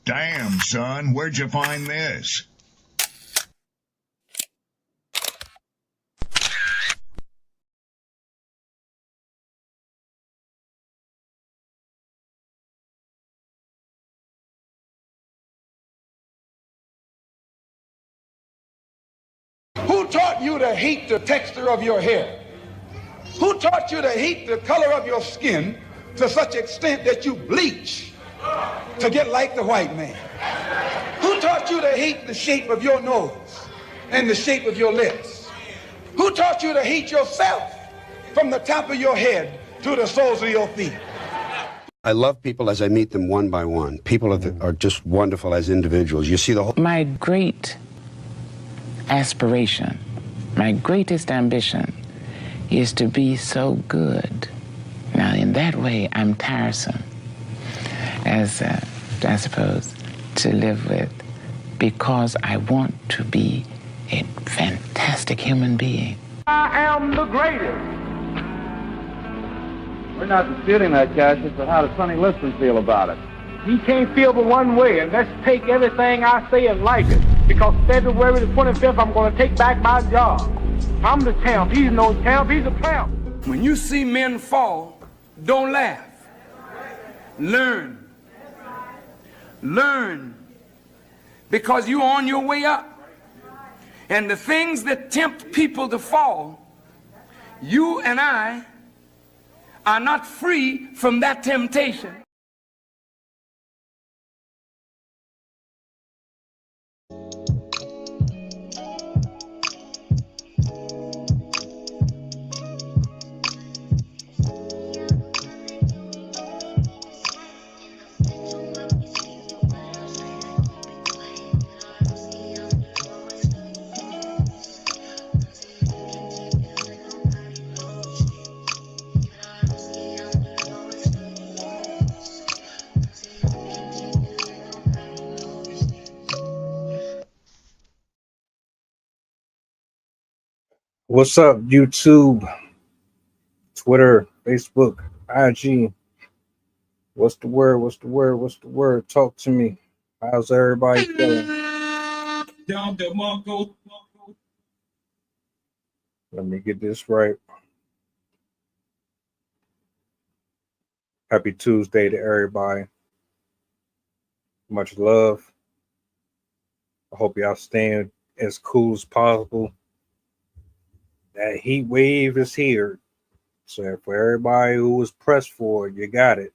Damn, son, where'd you find this? Who taught you to hate the texture of your hair? Who taught you to hate the color of your skin to such extent that you bleach to get like the white man? Who taught you to hate the shape of your nose and the shape of your lips? Who taught you to hate yourself from the top of your head to the soles of your feet? I love people as I meet them one by one. People are just wonderful as individuals. You see the whole... My great aspiration, my greatest ambition is to be so good. Now, in that way, I'm tiresome, as I suppose, to live with, because I want to be a fantastic human being. I am the greatest. We're not disputing that, Cassius, but how does Sonny Liston feel about it? He can't feel but one way, and let's take everything I say and like it. Because February the 25th, I'm going to take back my job. I'm the champ. He's no champ. He's a tramp. When you see men fall, don't laugh. Learn. Learn. Because you're on your way up. And the things that tempt people to fall, you and I are not free from that temptation. What's up, YouTube, Twitter, Facebook, IG? What's the word? What's the word? What's the word? Talk to me. How's everybody feeling? Let me get this right. Happy Tuesday to everybody. Much love. I hope y'all staying as cool as possible. That heat wave is here. So for everybody who was pressed for it, you got it.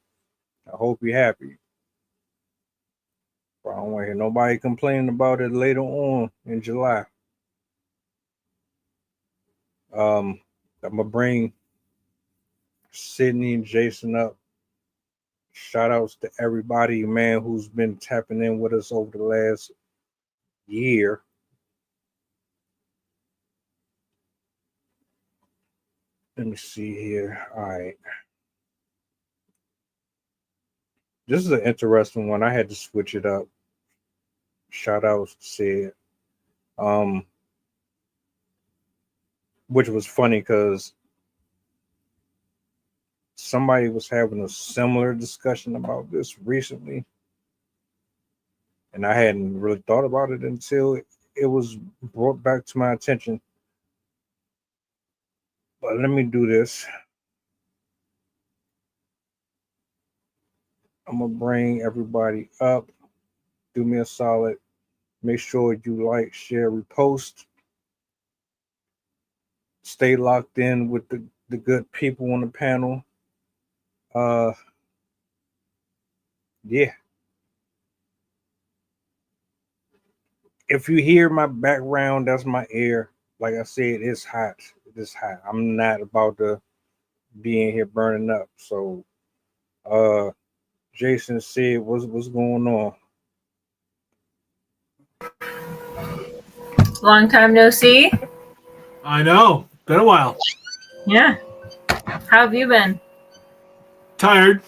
I hope you're happy. I don't want to hear nobody complaining about it later on in July. I'm gonna bring Sydney and Jason up. Shout outs to everybody, man, who's been tapping in with us over the last year. Let me see here. All right. This is an interesting one. I had to switch it up. Shout outs to Sid. Which was funny because somebody was having a similar discussion about this recently. And I hadn't really thought about it until it was brought back to my attention. But let me do this. I'm going to bring everybody up. Do me a solid. Make sure you like, share, repost. Stay locked in with the good people on the panel. Yeah. If you hear my background, that's my air. Like I said, it's hot. It's hot. I'm not about to be in here burning up. So, Jason said, what's going on? Long time no see. I know. Been a while. Yeah. How have you been? Tired.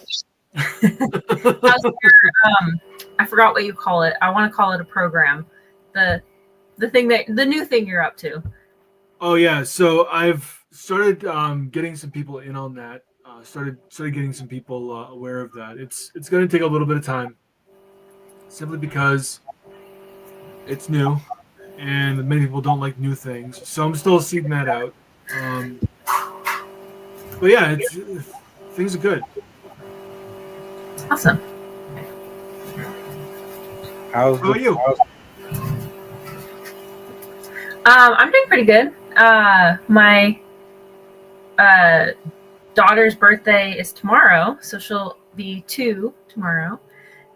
How's your, I forgot what you call it. I want to call it a program. The new thing you're up to. Oh yeah. So I've started getting some people in on that. Started getting some people aware of that. It's going to take a little bit of time. simply because it's new, and many people don't like new things. So I'm still seeding that out. But yeah, things are good. Awesome. How's How the about you? I'm doing pretty good. My daughter's birthday is tomorrow, so she'll be 2 tomorrow.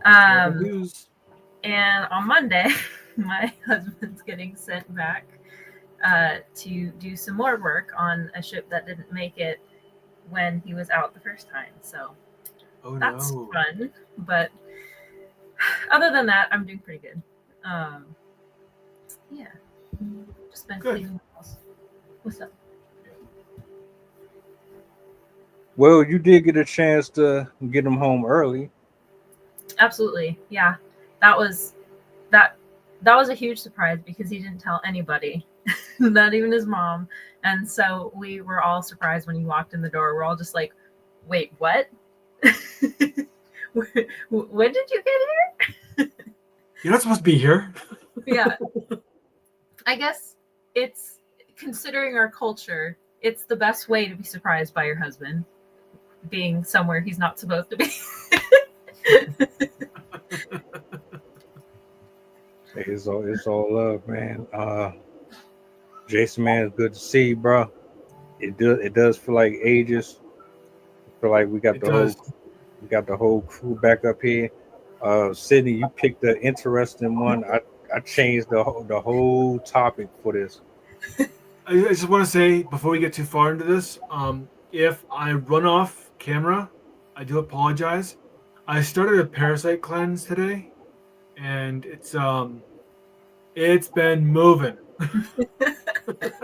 And on Monday, my husband's getting sent back to do some more work on a ship that didn't make it when he was out the first time. So that's fun. But other than that, I'm doing pretty good. Yeah. Just been cleaning the house. What's up? Well, you did get a chance to get him home early. Absolutely. Yeah. That was a huge surprise because he didn't tell anybody, not even his mom. And so we were all surprised when he walked in the door. We're all just like, wait, what? When did you get here? You're not supposed to be here. Yeah. I guess it's, considering our culture, it's the best way to be surprised by your husband being somewhere he's not supposed to be. It's all love, man. Jason, man, it's good to see you, bro. It does feel like ages. I feel like we got the whole crew back up here. Sydney, you picked an interesting one. I changed the whole topic for this. I just want to say before we get too far into this, if I run off camera, I do apologize. I started a parasite cleanse today, and it's been moving.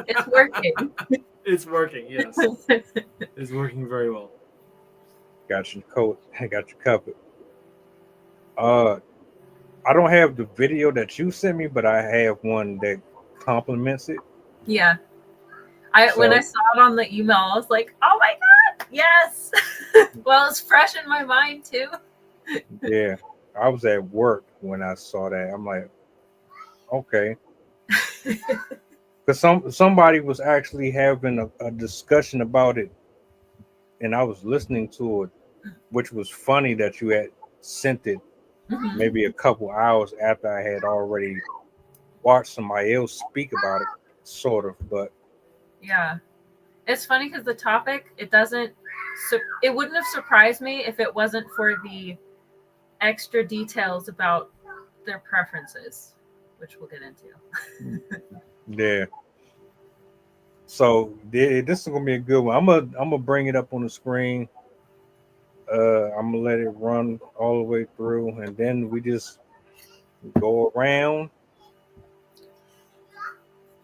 It's working. It's working, yes. It's working very well. Got you covered. I don't have the video that you sent me, but I have one that complements it. Yeah. When I saw it on the email, I was like, oh my God, yes. Well, it's fresh in my mind too. Yeah. I was at work when I saw that. I'm like, okay. Because somebody was actually having a discussion about it, and I was listening to it, which was funny that you had sent it maybe a couple hours after I had already watched somebody else speak about it, sort of. But yeah, it's funny because the topic, it wouldn't have surprised me if it wasn't for the extra details about their preferences, which we'll get into. yeah. So this is gonna be a good one. I'm gonna bring it up on the screen. I'm gonna let it run all the way through, and then we just go around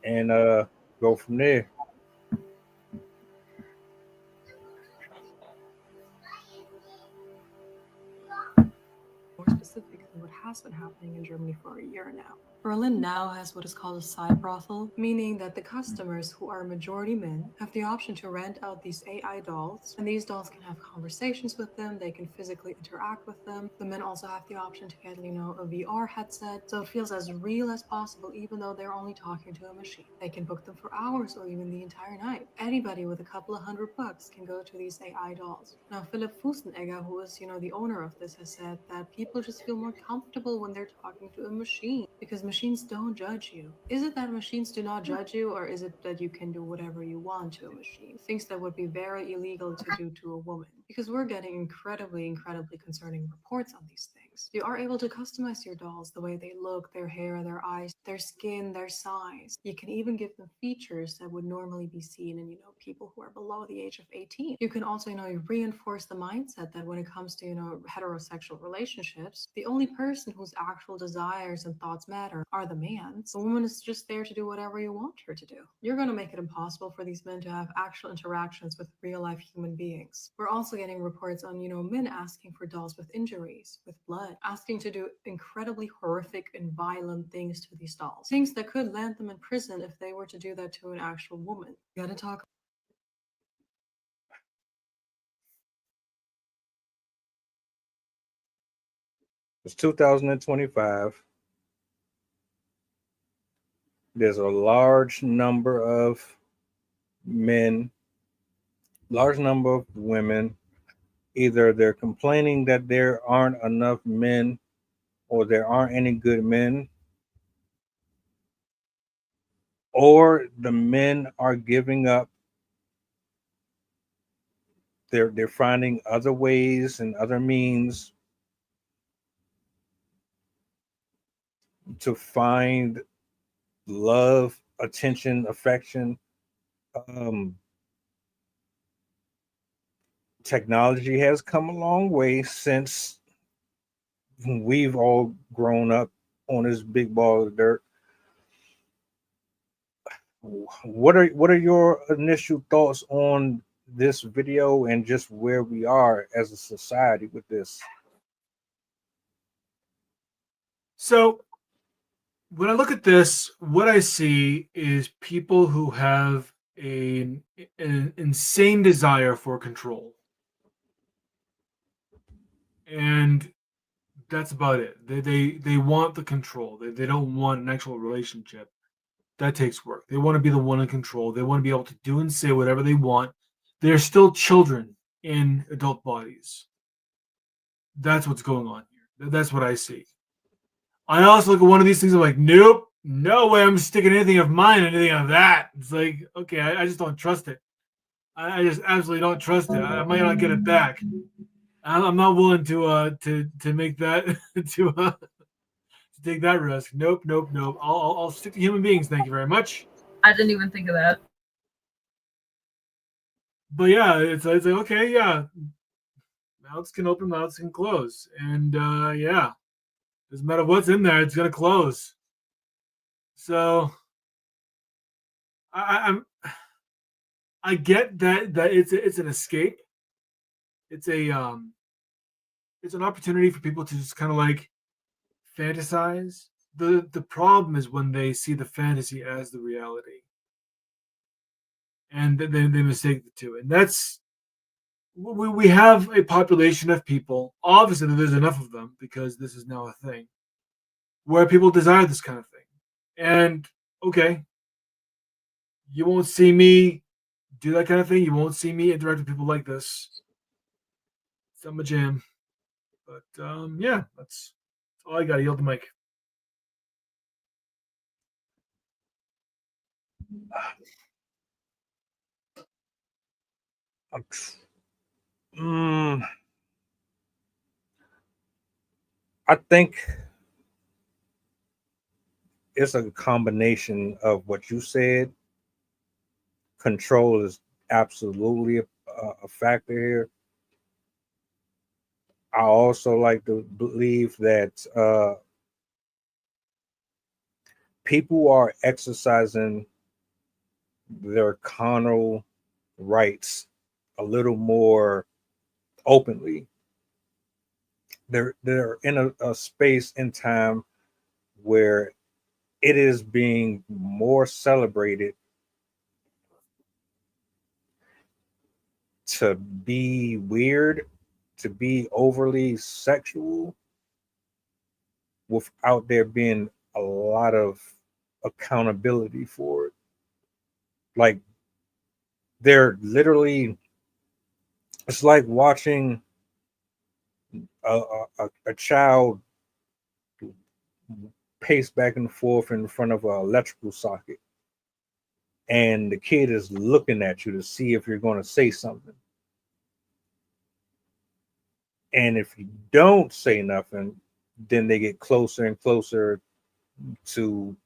and go from there. More specifically, what has been happening in Germany for a year now. Berlin now has what is called a side brothel, meaning that the customers, who are majority men, have the option to rent out these AI dolls, and these dolls can have conversations with them, they can physically interact with them. The men also have the option to get, a VR headset, so it feels as real as possible, even though they're only talking to a machine. They can book them for hours or even the entire night. Anybody with a couple of $100 can go to these AI dolls. Now, Philipp Fusenegger, who is, the owner of this, has said that people just feel more comfortable when they're talking to a machine because machines don't judge you. Is it that machines do not judge you, or is it that you can do whatever you want to a machine? Things that would be very illegal to do to a woman. Because we're getting incredibly, incredibly concerning reports on these things. You are able to customize your dolls the way they look, their hair, their eyes, their skin, their size. You can even give them features that would normally be seen in, people who are below the age of 18. You can also, reinforce the mindset that when it comes to, heterosexual relationships, the only person whose actual desires and thoughts matter are the man. The woman is just there to do whatever you want her to do. You're going to make it impossible for these men to have actual interactions with real-life human beings. We're also getting reports on, men asking for dolls with injuries, with blood, asking to do incredibly horrific and violent things to these dolls. Things that could land them in prison if they were to do that to an actual woman. You gotta talk. It's 2025. There's a large number of men, large number of women. Either they're complaining that there aren't enough men or there aren't any good men, or the men are giving up. They're finding other ways and other means to find love, attention, affection. Technology has come a long way since we've all grown up on this big ball of dirt. What are your initial thoughts on this video and just where we are as a society with this? So when I look at this, what I see is people who have an insane desire for control. And that's about it. They want the control. They don't want an actual relationship. That takes work. They want to be the one in control. They want to be able to do and say whatever they want. They're still children in adult bodies. That's what's going on here. That's what I see. I also look at one of these things. I'm like, nope, no way I'm sticking anything of mine, anything of that. It's like, okay, I just don't trust it. I just absolutely don't trust it. I might not get it back. I'm not willing to make that to take that risk. Nope. I'll stick to human beings. Thank you very much. I didn't even think of that. But yeah, it's like okay, yeah. Mouths can open, mouths can close, and yeah, doesn't matter what's in there, it's gonna close. So I get that it's an escape. It's an opportunity for people to just kind of like fantasize. The problem is when they see the fantasy as the reality, and then they mistake the two. And that's we have a population of people. Obviously, there's enough of them because this is now a thing where people desire this kind of thing. And okay, you won't see me do that kind of thing. You won't see me interact with people like this. It's not my jam. But yeah, that's all I got. Yield the mic. I think it's a combination of what you said. Control is absolutely a factor here. I also like to believe that people are exercising their carnal rights a little more openly. They're in a space in time where it is being more celebrated to be weird, to be overly sexual, without there being a lot of accountability for it. Like, they're literally, it's like watching a child pace back and forth in front of an electrical socket, and the kid is looking at you to see if you're going to say something. And if you don't say nothing, then they get closer and closer to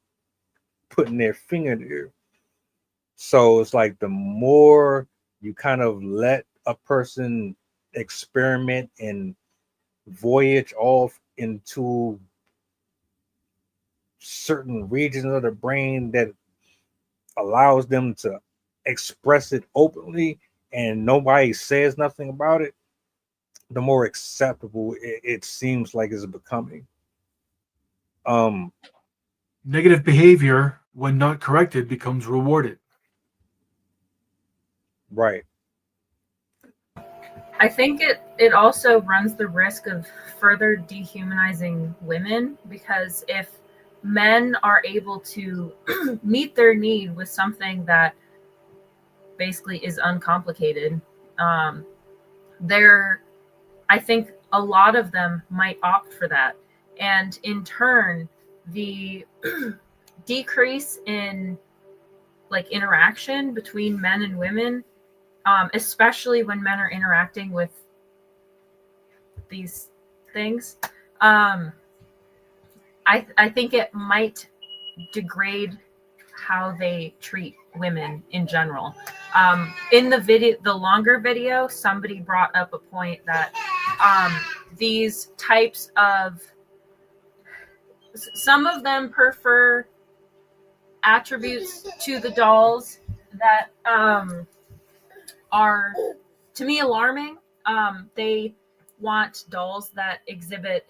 putting their finger there. So it's like the more you kind of let a person experiment and voyage off into certain regions of the brain that allows them to express it openly and nobody says nothing about it, the more acceptable it seems like it's becoming. Negative behavior, when not corrected, becomes rewarded. Right. I think it also runs the risk of further dehumanizing women, because if men are able to meet their need with something that basically is uncomplicated, I think a lot of them might opt for that. And in turn, the decrease in like interaction between men and women, especially when men are interacting with these things, I think it might degrade how they treat women in general. In the longer video, somebody brought up a point that these types of, some of them prefer attributes to the dolls that are, to me, alarming. They want dolls that exhibit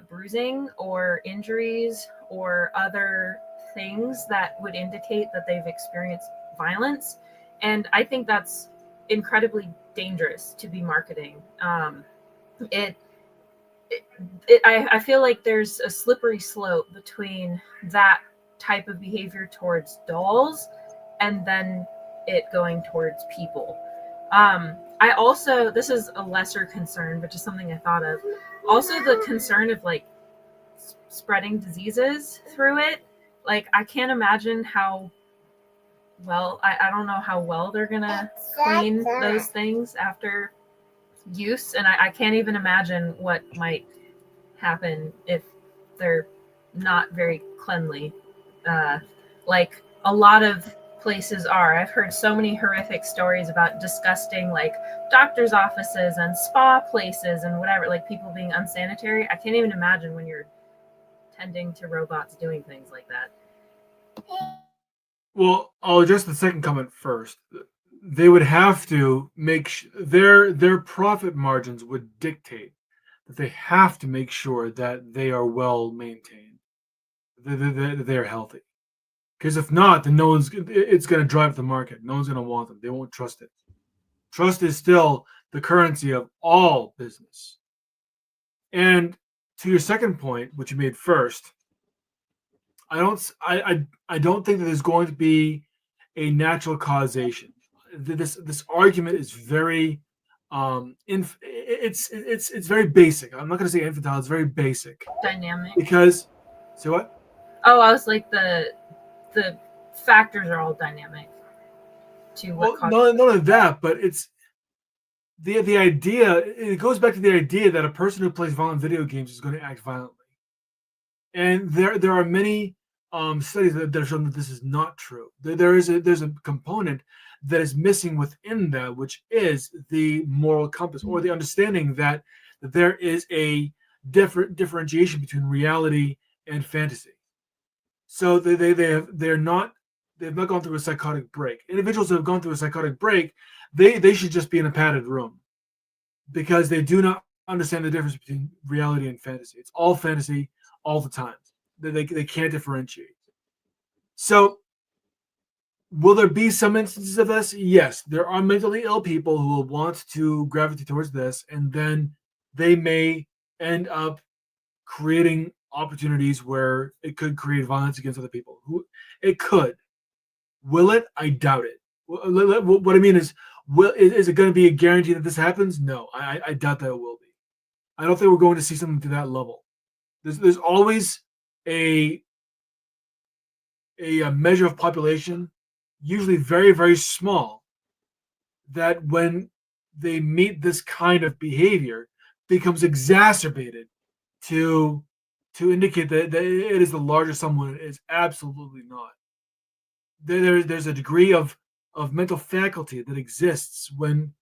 bruising or injuries or other things that would indicate that they've experienced violence. And I think that's incredibly dangerous to be marketing. I feel like there's a slippery slope between that type of behavior towards dolls and then it going towards people. I also, this is a lesser concern, but just something I thought of. Also, the concern of like spreading diseases through it. Like, I can't imagine how well, I don't know how well they're gonna clean those things after use, and I can't even imagine what might happen if they're not very cleanly. Like a lot of places are. I've heard so many horrific stories about disgusting, like, doctor's offices and spa places and whatever, like people being unsanitary. I can't even imagine when you're tending to robots doing things like that. Well, I'll address the second comment first. They would have to make their profit margins would dictate that they have to make sure that they are well maintained, that they're healthy. Because if not, then it's going to drive the market. No one's going to want them. They won't trust it. Trust is still the currency of all business. And to your second point, which you made first, I don't think that there's going to be a natural causation. This argument is very it's very basic. I'm not going to say infantile. It's very basic. Dynamic. Because, say what? Oh, I was like the factors are all dynamic. To what? Well, none of that, but it's the idea. It goes back to the idea that a person who plays violent video games is going to act violently, and there are many studies that have shown that this is not true. There's a component that is missing within that, which is the moral compass, or the understanding that there is a differentiation between reality and fantasy. So they've not gone through a psychotic break. Individuals who have gone through a psychotic break, they should just be in a padded room, because they do not understand the difference between reality and fantasy. It's all fantasy all the time. They can't differentiate. So, will there be some instances of this? Yes, there are mentally ill people who will want to gravitate towards this, and then they may end up creating opportunities where it could create violence against other people. It could. Will it? I doubt it. What I mean is it going to be a guarantee that this happens? No, I doubt that it will be. I don't think we're going to see something to that level. There's always a measure of population, usually very, very small, that when they meet this kind of behavior becomes exacerbated to indicate that it is the larger someone. It is absolutely not. There's a degree of mental faculty that exists when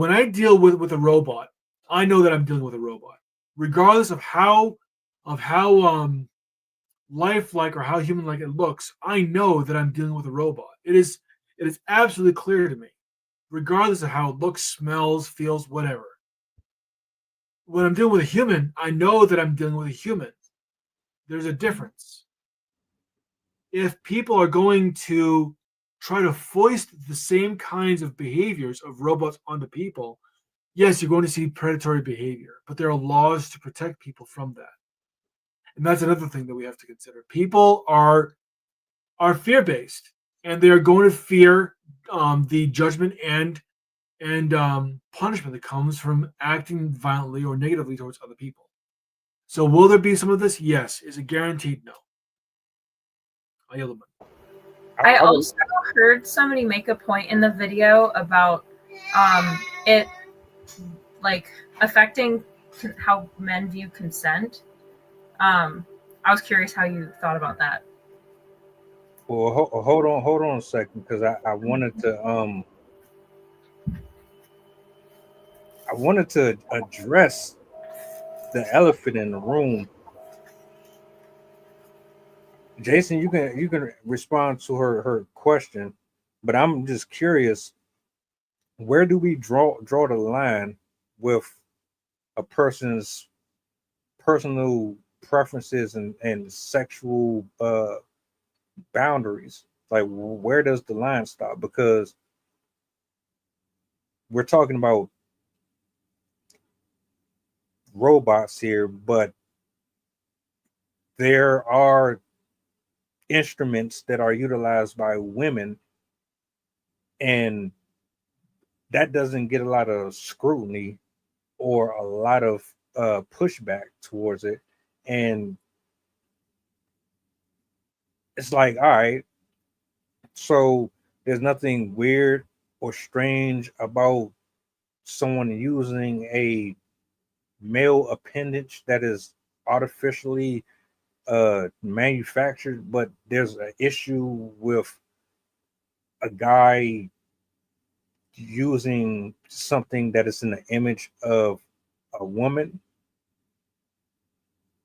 I deal with a robot. I know that I'm dealing with a robot, regardless of how lifelike or how human-like it looks. I know that I'm dealing with a robot. It is absolutely clear to me, regardless of how it looks, smells, feels, whatever. When I'm dealing with a human, I know that I'm dealing with a human. There's a difference. If people are going to try to foist the same kinds of behaviors of robots onto people, yes, you're going to see predatory behavior, but there are laws to protect people from that. And that's another thing that we have to consider. People are fear-based, and they are going to fear the judgment and punishment that comes from acting violently or negatively towards other people. So will there be some of this? Yes. Is it guaranteed? No. I yield the mic. I also heard somebody make a point in the video about it like affecting how men view consent. I was curious how you thought about that. Well, hold on a second, because I wanted to address the elephant in the room. Jason, you can respond to her question, but I'm just curious, where do we draw the line with a person's personal preferences and sexual boundaries? Like, where does the line stop? Because we're talking about robots here, but there are instruments that are utilized by women, and that doesn't get a lot of scrutiny or a lot of pushback towards it. And it's like, all right, so there's nothing weird or strange about someone using a male appendage that is artificially manufactured, but there's an issue with a guy using something that is in the image of a woman.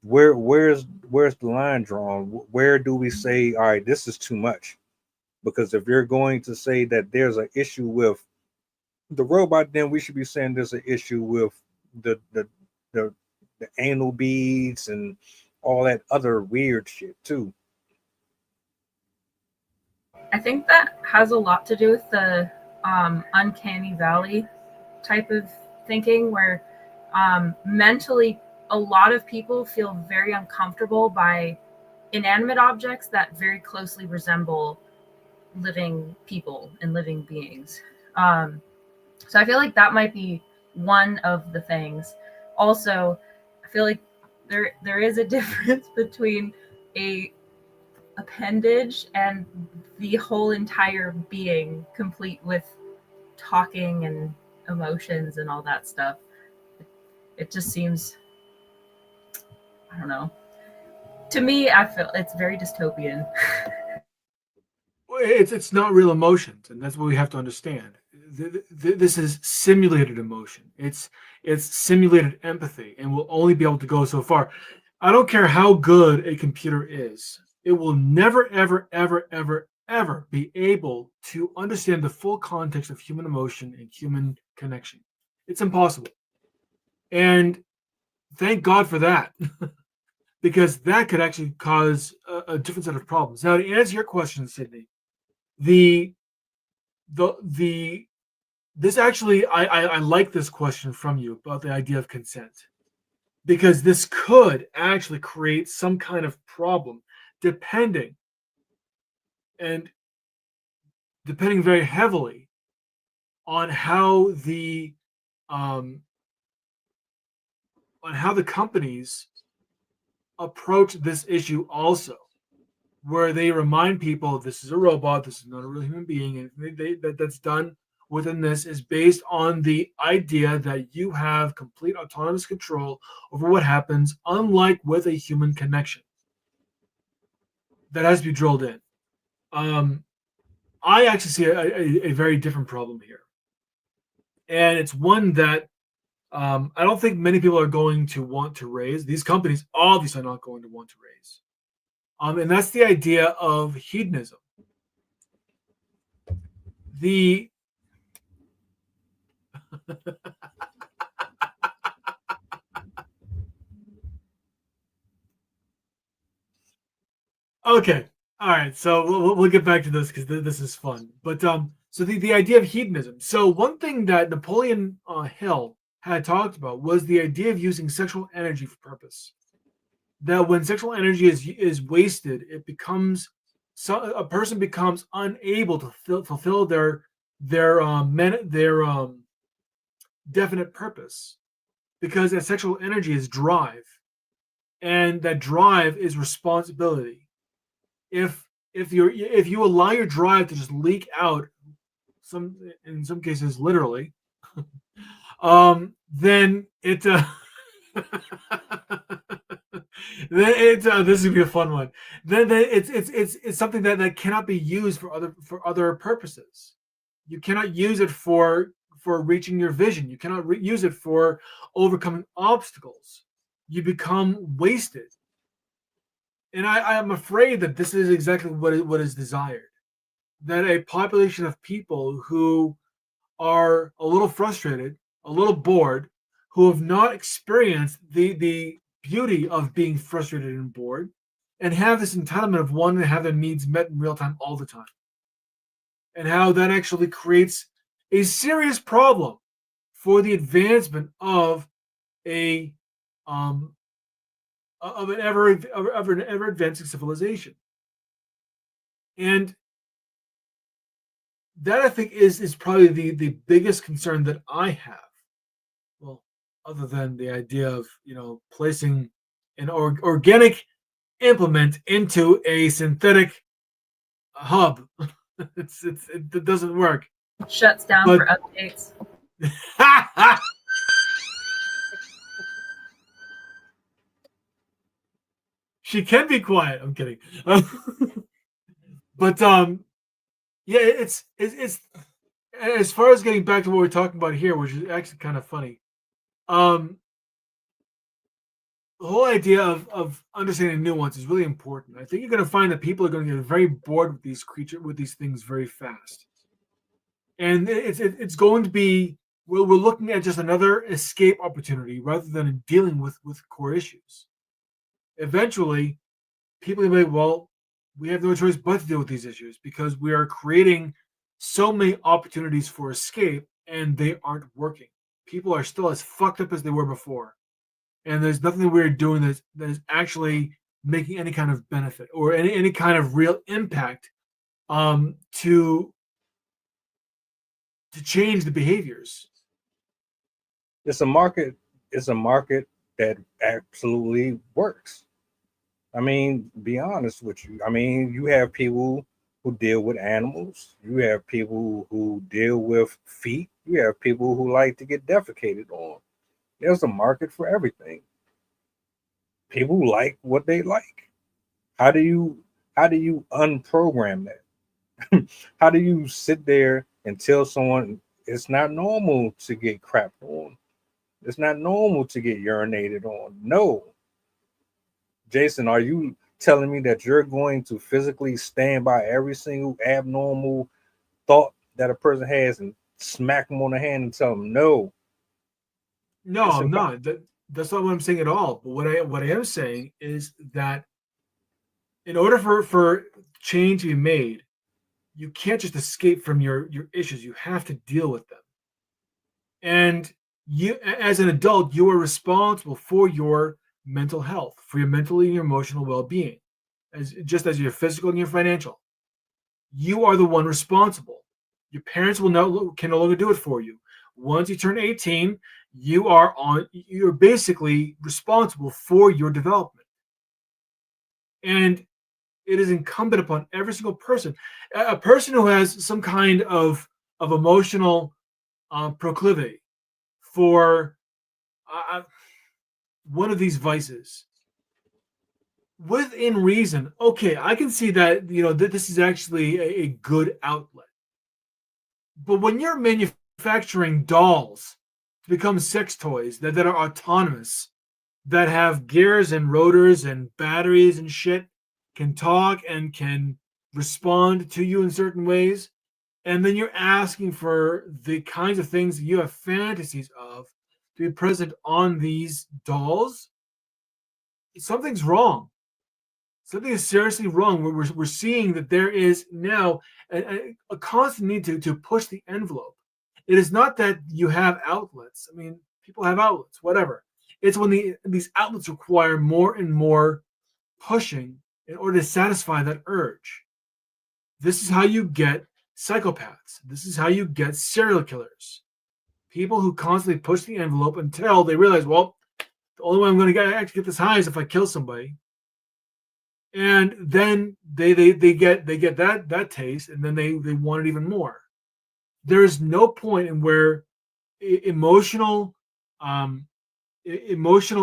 Where's the line drawn? Where do we say, all right, this is too much? Because if you're going to say that there's an issue with the robot, then we should be saying there's an issue with the anal beads and all that other weird shit too. I think that has a lot to do with the uncanny valley type of thinking, where mentally a lot of people feel very uncomfortable by inanimate objects that very closely resemble living people and living beings. So I feel like that might be one of the things. Also, I feel like there is a difference between a appendage and the whole entire being, complete with talking and emotions and all that stuff. It just seems, I don't know. To me, I feel it's very dystopian. It's not real emotions, and that's what we have to understand. This is simulated emotion. It's simulated empathy, and we'll only be able to go so far. I don't care how good a computer is; it will never, ever, ever, ever, ever be able to understand the full context of human emotion and human connection. It's impossible, and thank God for that, because that could actually cause a different set of problems. Now, to answer your question, Sydney, this actually, I like this question from you about the idea of consent, because this could actually create some kind of problem, depending very heavily on how the companies approach this issue also, where they remind people this is a robot, this is not a real human being, and that's done within this is based on the idea that you have complete autonomous control over what happens, unlike with a human connection. That has to be drilled in. I actually see a very different problem here, and it's one that I don't think many people are going to want to raise. These companies obviously are not going to want to raise. And that's the idea of hedonism. Okay, all right. So we'll get back to this because this is fun. But so the idea of hedonism. So one thing that Napoleon Hill had talked about was the idea of using sexual energy for purpose. That when sexual energy is wasted, it becomes a person becomes unable to fulfill their definite purpose, because that sexual energy is drive, and that drive is responsibility. If you allow your drive to just leak out, in some cases literally, then it then it's this is gonna be a fun one. Then it's something that cannot be used for other purposes. You cannot use it for reaching your vision. You cannot use it for overcoming obstacles. You become wasted. And I am afraid that this is exactly what is desired. That a population of people who are a little frustrated, a little bored, who have not experienced the beauty of being frustrated and bored, and have this entitlement of wanting to have their needs met in real time all the time. And how that actually creates a serious problem for the advancement of an ever advancing civilization. And that, I think, is probably the biggest concern that I have. Well, other than the idea of placing an organic implement into a synthetic hub. It doesn't work. Shuts down for updates. She can be quiet. I'm kidding. But yeah, it's as far as getting back to what we're talking about here, which is actually kind of funny. The whole idea of understanding nuance is really important. I think you're going to find that people are going to get very bored with these things very fast, and it's going to be we're looking at just another escape opportunity rather than dealing with core issues. Eventually, people will be like, well, we have no choice but to deal with these issues because we are creating so many opportunities for escape, and they aren't working. People are still as fucked up as they were before. And there's nothing that we're doing that is actually making any kind of benefit or any kind of real impact to change the behaviors. It's a market that absolutely works. I mean, be honest with you. I mean, you have people who deal with animals. You have people who deal with feet. You have people who like to get defecated on. There's a market for everything. People like what they like. How do you unprogram that? How do you sit there and tell someone it's not normal to get crapped on? It's not normal to get urinated on. No. Jason, are you telling me that you're going to physically stand by every single abnormal thought that a person has and smack them on the hand and tell them no? No, I'm not. That's not what I'm saying at all. But what I am saying is that in order for change to be made, you can't just escape from your issues. You have to deal with them. And you, as an adult, you are responsible for your mental health, for your mental and your emotional well-being, just as your physical and your financial. You are the one responsible. Your parents can no longer do it for you. Once you turn 18, you're basically responsible for your development. And it is incumbent upon every single person, a person who has some kind of emotional proclivity for one of these vices, within reason. Okay, I can see that that this is actually a good outlet. But when you're manufacturing dolls to become sex toys that are autonomous, that have gears and rotors and batteries and shit, can talk and can respond to you in certain ways, and then you're asking for the kinds of things that you have fantasies of to be present on these dolls, something's wrong. Something is seriously wrong. We're seeing that there is now a constant need to push the envelope. It is not that you have outlets. I mean, People have outlets, whatever. It's when these outlets require more and more pushing in order to satisfy that urge. This is how you get psychopaths. This is how you get serial killers. People who constantly push the envelope until they realize, well, the only way I'm going to actually get this high is if I kill somebody. And then they get that taste, and then they want it even more. There is no point in where emotional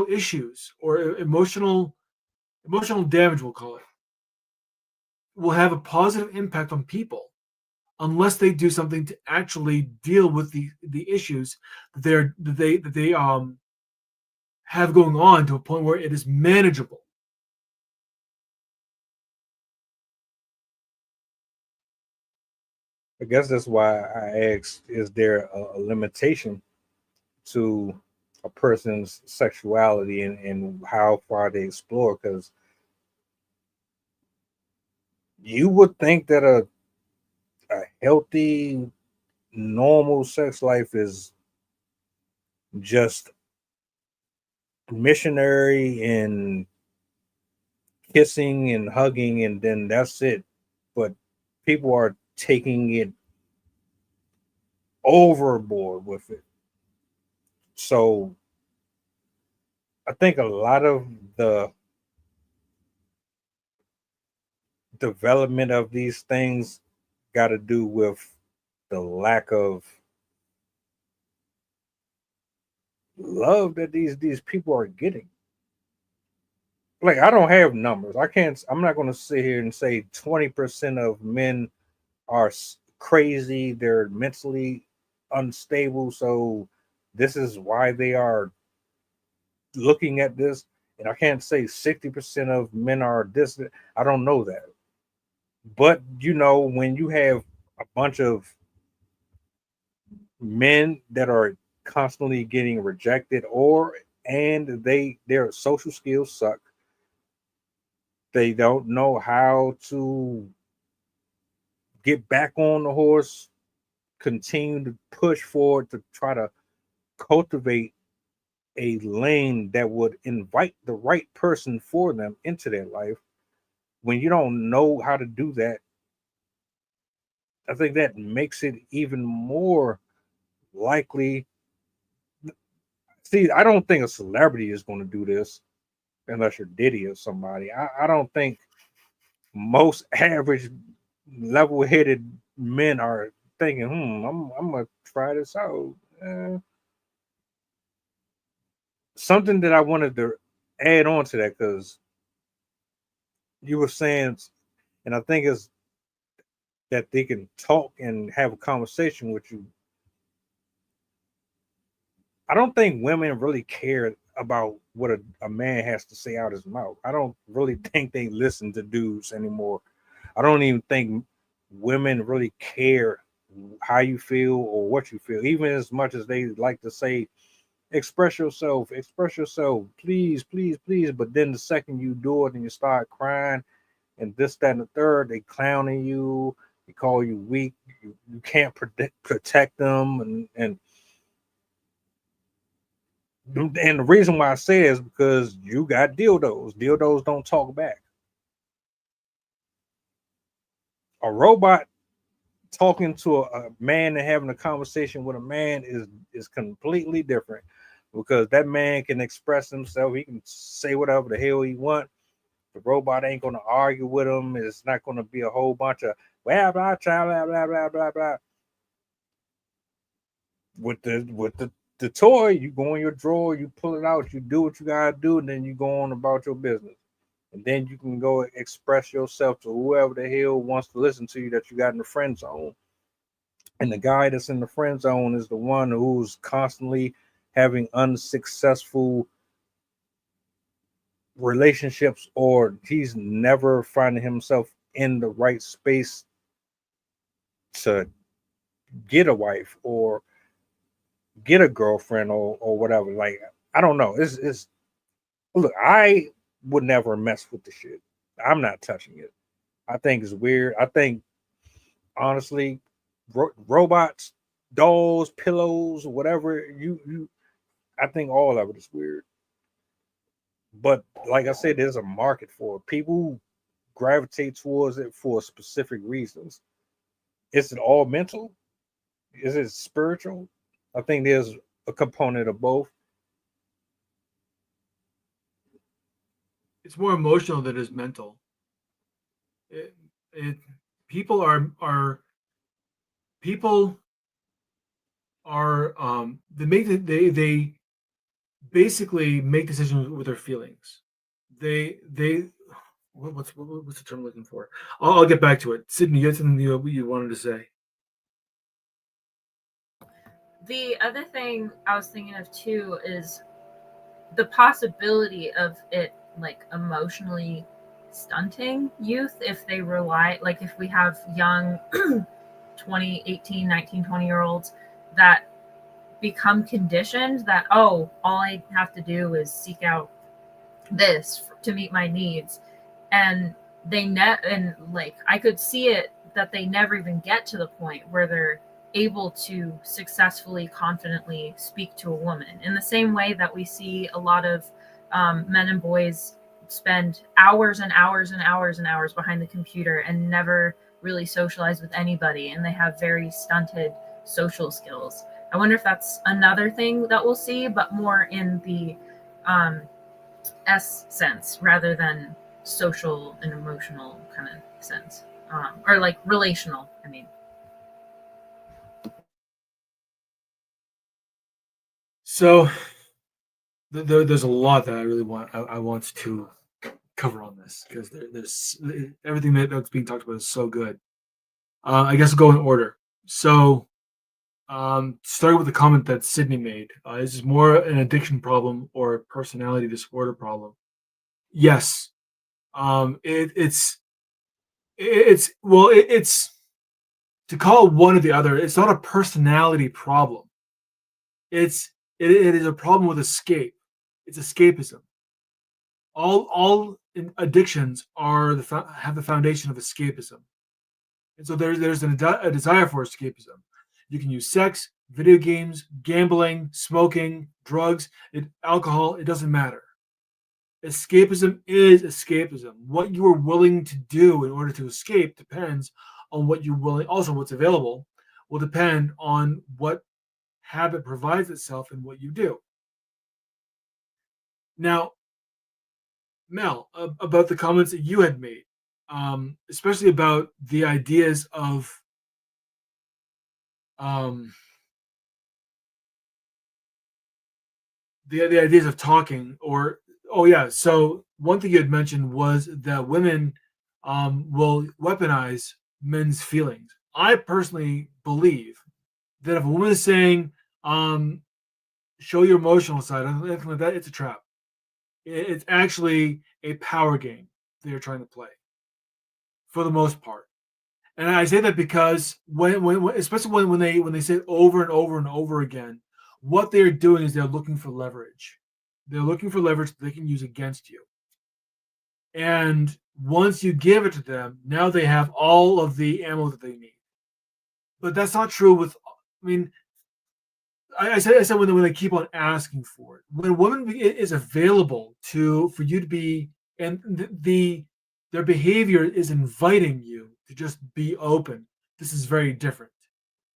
issues or emotional damage, we'll call it, will have a positive impact on people unless they do something to actually deal with the issues that they have going on to a point where it is manageable. I guess that's why I asked, is there a limitation to a person's sexuality and how far they explore? Because you would think that a healthy, normal sex life is just missionary and kissing and hugging, and then that's it. But people are taking it overboard with it. So I think a lot of the development of these things got to do with the lack of love that these people are getting. Like, I don't have numbers. I'm not going to sit here and say 20% of men are crazy, they're mentally unstable, so this is why they are looking at this. And I can't say 60% of men are this. I don't know that. But when you have a bunch of men that are constantly getting rejected, and their social skills suck, they don't know how to get back on the horse, continue to push forward to try to cultivate a lane that would invite the right person for them into their life. When you don't know how to do that, I think that makes it even more likely. See, I don't think a celebrity is going to do this unless you're Diddy or somebody. I don't think most average level-headed men are thinking, I'm gonna try this out. Something that I wanted to add on to that, because you were saying, and I think it's that they can talk and have a conversation with you. I don't think women really care about what a man has to say out his mouth. I don't really think they listen to dudes anymore. I don't even think women really care how you feel or what you feel, even as much as they like to say, express yourself, please, please, please. But then the second you do it and you start crying and this, that, and the third, they clowning you, they call you weak, you can't protect them. And the reason why I say it is because you got dildos. Dildos don't talk back. A robot talking to a man and having a conversation with a man is completely different, because that man can express himself. He can say whatever the hell he want. The robot ain't going to argue with him. It's not going to be a whole bunch of blah blah blah blah blah blah blah blah. With the toy, you go in your drawer, you pull it out, you do what you gotta do, and then you go on about your business. And then you can go express yourself to whoever the hell wants to listen to you that you got in the friend zone. And the guy that's in the friend zone is the one who's constantly having unsuccessful relationships, or he's never finding himself in the right space to get a wife or get a girlfriend or whatever. Like, I don't know. It's look, I would never mess with the shit. I'm not touching it. I think it's weird. I think, honestly, robots, dolls, pillows, whatever, I think all of it is weird. But like I said, there's a market for it. People gravitate towards it for specific reasons. Is it all mental? Is it spiritual? I think there's a component of both. It's more emotional than it is mental. It people are they basically make decisions with their feelings. They what's the term I'm looking for? I'll get back to it. Sydney, you had something you wanted to say. The other thing I was thinking of too is the possibility of it like emotionally stunting youth if they rely, like if we have young 20, 18, 19, 20 year olds that become conditioned that, oh, all I have to do is seek out this to meet my needs, and like I could see it that they never even get to the point where they're able to successfully, confidently speak to a woman in the same way that we see a lot of men and boys spend hours and hours and hours and hours behind the computer and never really socialize with anybody, and they have very stunted social skills. I wonder if that's another thing that we'll see, but more in the S sense rather than social and emotional kind of sense, or like relational, I mean. So there's a lot that I really want to cover on this, because there's everything that's being talked about is so good. I guess I'll go in order. So starting with the comment that Sydney made, is this more an addiction problem or a personality disorder problem? Yes. It's to call it one or the other. It's not a personality problem. It is a problem with escape. It's escapism. All addictions have the foundation of escapism, and so there's a desire for escapism. You can use sex, video games, gambling, smoking, drugs, alcohol. It doesn't matter. Escapism is escapism. What you are willing to do in order to escape depends on what you're willing. Also, what's available will depend on what habit provides itself and what you do. Now, Mel, about the comments that you had made, especially about the ideas of the ideas of talking, or so one thing you had mentioned was that women will weaponize men's feelings. I personally believe that if a woman is saying, show your emotional side, anything like that, it's a trap. It's actually a power game they're trying to play for the most part. And I say that because when especially when they say it over and over and over again, what they're doing is they're looking for leverage. They're looking for leverage that they can use against you. And once you give it to them, now they have all of the ammo that they need. But that's not true with, I mean, I said when they keep on asking for it. When a woman is available for you to be, and their behavior is inviting you to just be open, this is very different.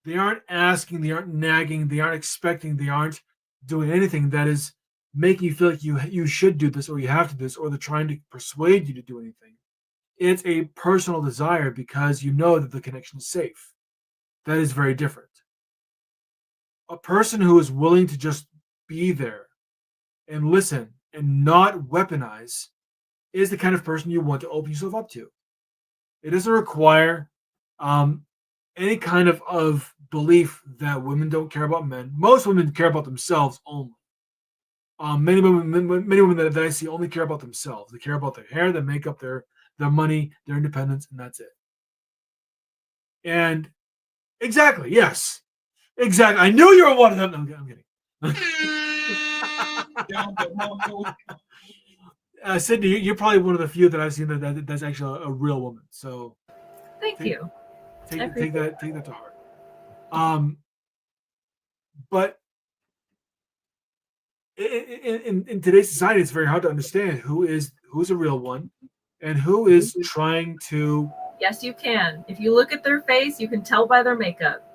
They aren't asking, they aren't nagging, they aren't expecting, they aren't doing anything that is making you feel like you should do this, or you have to do this, or they're trying to persuade you to do anything. It's a personal desire because you know that the connection is safe. That is very different. A person who is willing to just be there and listen and not weaponize is the kind of person you want to open yourself up to. It doesn't require any kind of belief that women don't care about men. Most women care about themselves only. Many women that I see only care about themselves. They care about their hair, their makeup, their money, their independence, and that's it. And exactly, yes. Exactly. I knew you were one of them. No, I'm kidding. Sydney, you're probably one of the few that I've seen that's actually a real woman. So thank you. Take that to heart. But in today's society, it's very hard to understand who's a real one and who is trying to. Yes, you can. If you look at their face, you can tell by their makeup.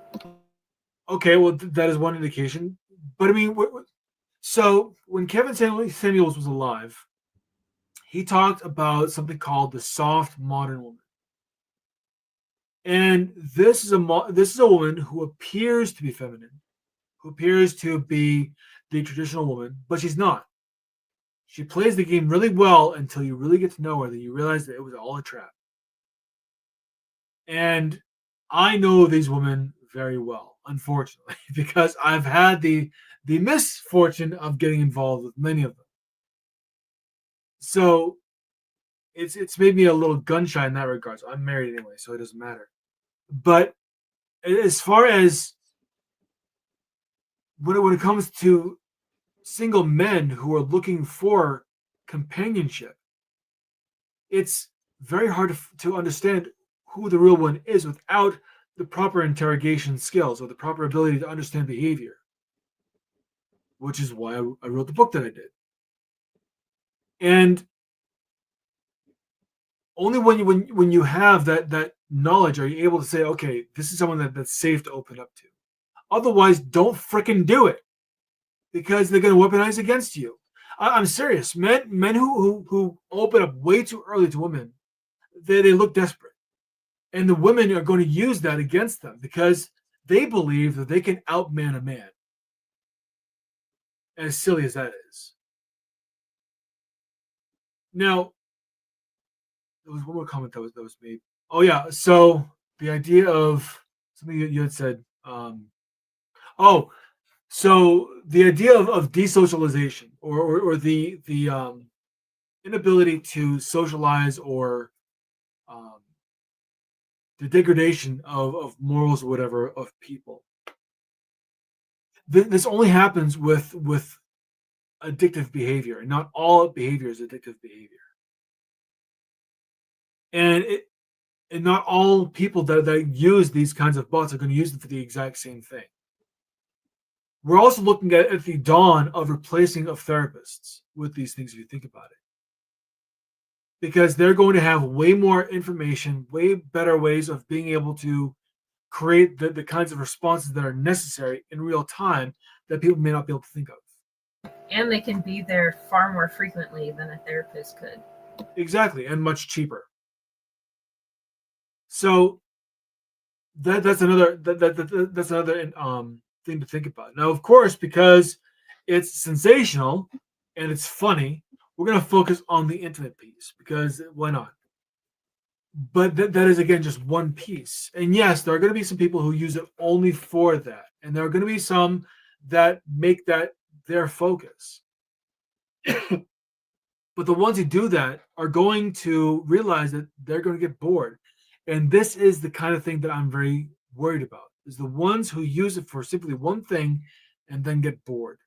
Okay, well, that is one indication. But I mean, so when Kevin Samuels was alive, he talked about something called the soft modern woman. And this is a woman who appears to be feminine, who appears to be the traditional woman, but she's not. She plays the game really well until you really get to know her, that you realize that it was all a trap. And I know these women very well, unfortunately, because I've had the misfortune of getting involved with many of them. So it's made me a little gun shy in that regard. So I'm married anyway, so it doesn't matter. But as far as when it comes to single men who are looking for companionship, it's very hard to understand who the real one is without the proper interrogation skills or the proper ability to understand behavior, which is why I wrote the book that I did. And only when you have that knowledge are you able to say, okay, this is someone that's safe to open up to. Otherwise, don't fricking do it, because they're going to weaponize against you. I'm serious. Men who open up way too early to women, they look desperate. And the women are going to use that against them because they believe that they can outman a man. As silly as that is. Now, there was one more comment that was made. Oh yeah, so the idea of something you had said. So the idea of desocialization or the inability to socialize or the degradation of morals or whatever of people. This only happens with addictive behavior, and not all behavior is addictive behavior. And not all people that use these kinds of bots are going to use them for the exact same thing. We're also looking at the dawn of replacing of therapists with these things, if you think about it. Because they're going to have way more information, way better ways of being able to create the kinds of responses that are necessary in real time that people may not be able to think of. And they can be there far more frequently than a therapist could. Exactly, and much cheaper. So that's another thing to think about. Now, of course, because it's sensational and it's funny, we're going to focus on the intimate piece, because why not? But that is, again, just one piece. And yes, there are going to be some people who use it only for that. And there are going to be some that make that their focus. But the ones who do that are going to realize that they're going to get bored. And this is the kind of thing that I'm very worried about, is the ones who use it for simply one thing and then get bored.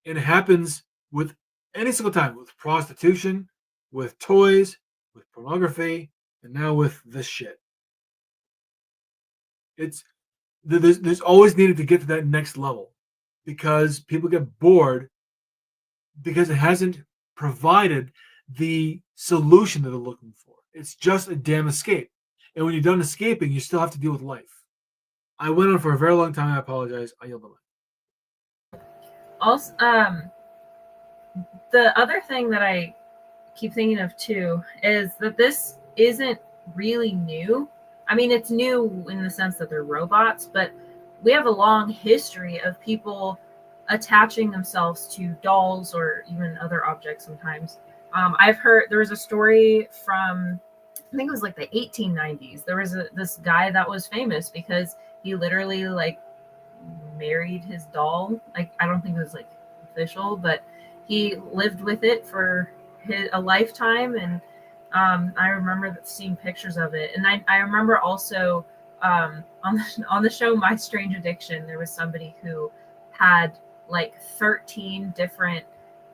And it happens with any single time, with prostitution, with toys, with pornography, and now with this shit. There's always needed to get to that next level, because people get bored because it hasn't provided the solution that they're looking for. It's just a damn escape. And when you're done escaping, you still have to deal with life. I went on for a very long time. I apologize. I yield the line. Also, the other thing that I keep thinking of too is that this isn't really new. I mean, it's new in the sense that they're robots, but we have a long history of people attaching themselves to dolls or even other objects sometimes. I've heard there was a story from, I think it was like the 1890s. There was this guy that was famous because he literally like married his doll. Like, I don't think it was like official, but he lived with it for a lifetime. And I remember seeing pictures of it. And I remember also on the show My Strange Addiction, there was somebody who had like 13 different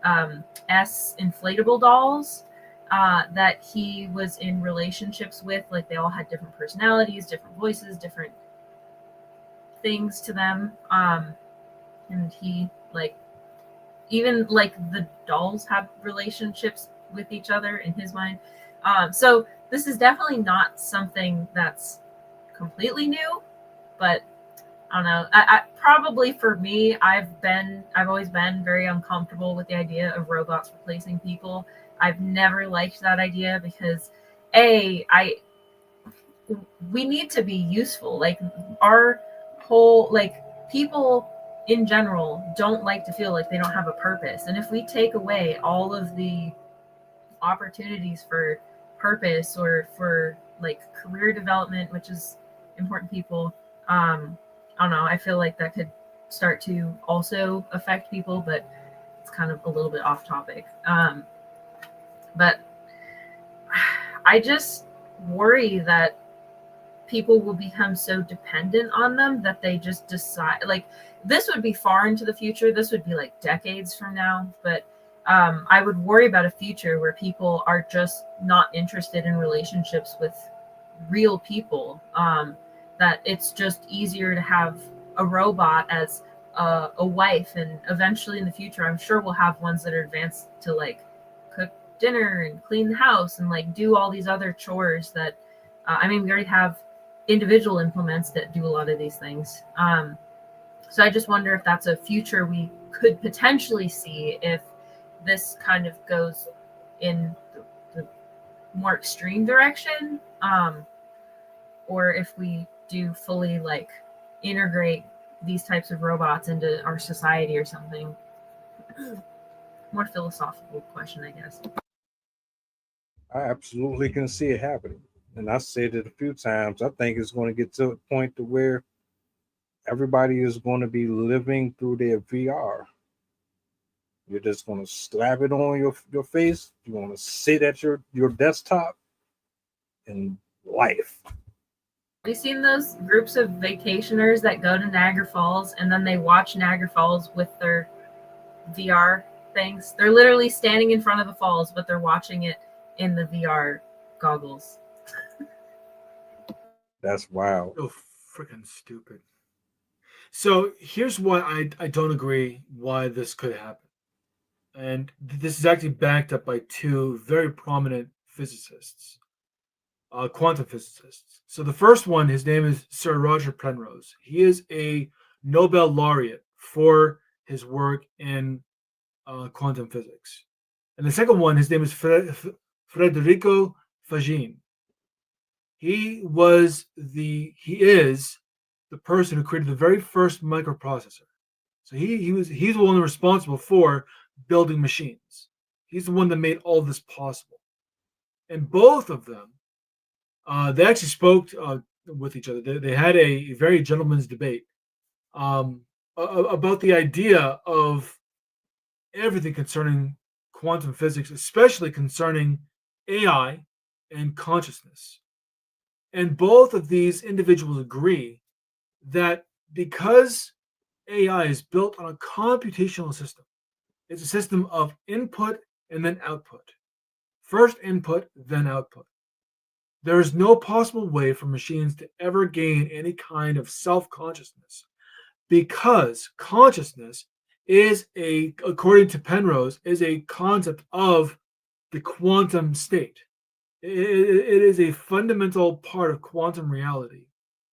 inflatable dolls that he was in relationships with. Like, they all had different personalities, different voices, different things to them. And he like even like the dolls have relationships with each other in his mind. So this is definitely not something that's completely new, but I don't know. I probably for me, I've always been very uncomfortable with the idea of robots replacing people. I've never liked that idea because we need to be useful. Like our whole people in general don't like to feel like they don't have a purpose. And if we take away all of the opportunities for purpose or for like career development, which is important people, I don't know, I feel like that could start to also affect people, but it's kind of a little bit off topic. But I just worry that people will become so dependent on them that they just decide, like, this would be far into the future. This would be like decades from now. But I would worry about a future where people are just not interested in relationships with real people. That it's just easier to have a robot as a wife, and eventually in the future, I'm sure we'll have ones that are advanced to like cook dinner and clean the house and like do all these other chores that I mean, we already have individual implements that do a lot of these things. So I just wonder if that's a future we could potentially see if this kind of goes in the more extreme direction, or if we do fully like integrate these types of robots into our society or something. More philosophical question, I guess. I absolutely can see it happening. And I said it a few times. I think it's going to get to a point to where everybody is going to be living through their VR. You're just going to slap it on your face. You want to sit at your desktop and life. Have you seen those groups of vacationers that go to Niagara Falls and then they watch Niagara Falls with their VR things? They're literally standing in front of the falls, but they're watching it in the VR goggles. That's wild. So freaking stupid. So here's why I don't agree why this could happen. And this is actually backed up by two very prominent physicists, quantum physicists. So the first one, his name is Sir Roger Penrose. He is a Nobel laureate for his work in quantum physics. And the second one, his name is Federico Fagin. He is the person who created the very first microprocessor. So he's the one responsible for building machines. He's the one that made all this possible. And both of them, they actually spoke with each other. They had a very gentleman's debate about the idea of everything concerning quantum physics, especially concerning AI and consciousness. And both of these individuals agree that because AI is built on a computational system, it's a system of input and then output. First input, then output. There is no possible way for machines to ever gain any kind of self-consciousness, because consciousness is according to Penrose, is a concept of the quantum state. It is a fundamental part of quantum reality,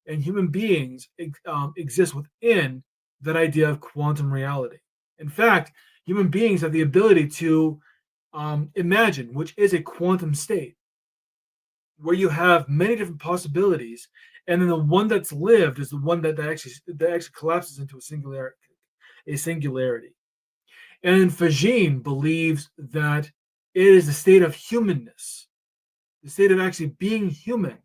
and human beings exist within that idea of quantum reality. In fact, human beings have the ability to imagine, which is a quantum state, where you have many different possibilities, and then the one that's lived is the one that actually collapses into a singularity. And Fagin believes that it is the state of humanness, the state of actually being human,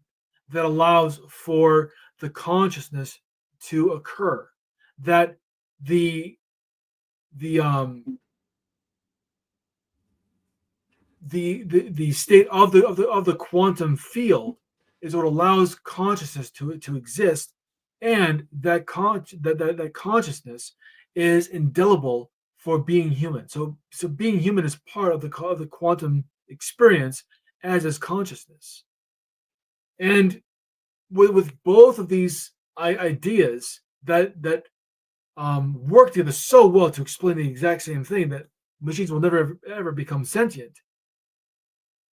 that allows for the consciousness to occur. That the state of the quantum field is what allows consciousness to exist, and that consciousness is indelible for being human. So being human is part of the quantum experience, as is consciousness. And with both of these ideas, that work together so well to explain the exact same thing that machines will never ever become sentient.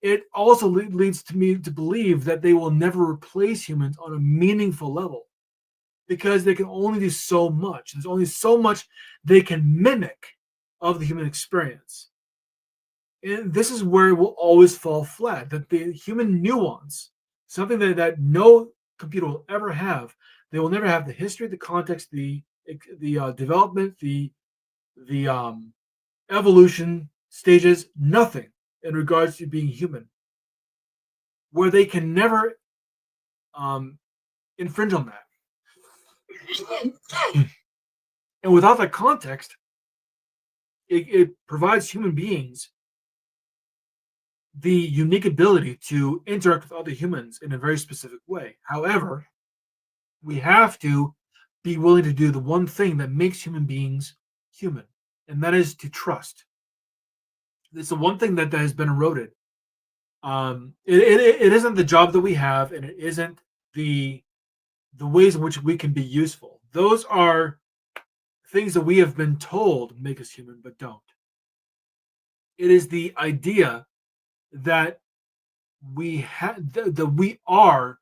It also leads to me to believe that they will never replace humans on a meaningful level because they can only do so much. There's only so much they can mimic of the human experience. And this is where it will always fall flat, that the human nuance, something that no computer will ever have, they will never have the history, the context, the development, the evolution stages, nothing in regards to being human, where they can never infringe on that. And without that context, it provides human beings the unique ability to interact with other humans in a very specific way. However, we have to be willing to do the one thing that makes human beings human, and that is to trust. It's the one thing that has been eroded. It isn't the job that we have, and it isn't the ways in which we can be useful. Those are things that we have been told make us human, but don't. It is the idea that we have that we are,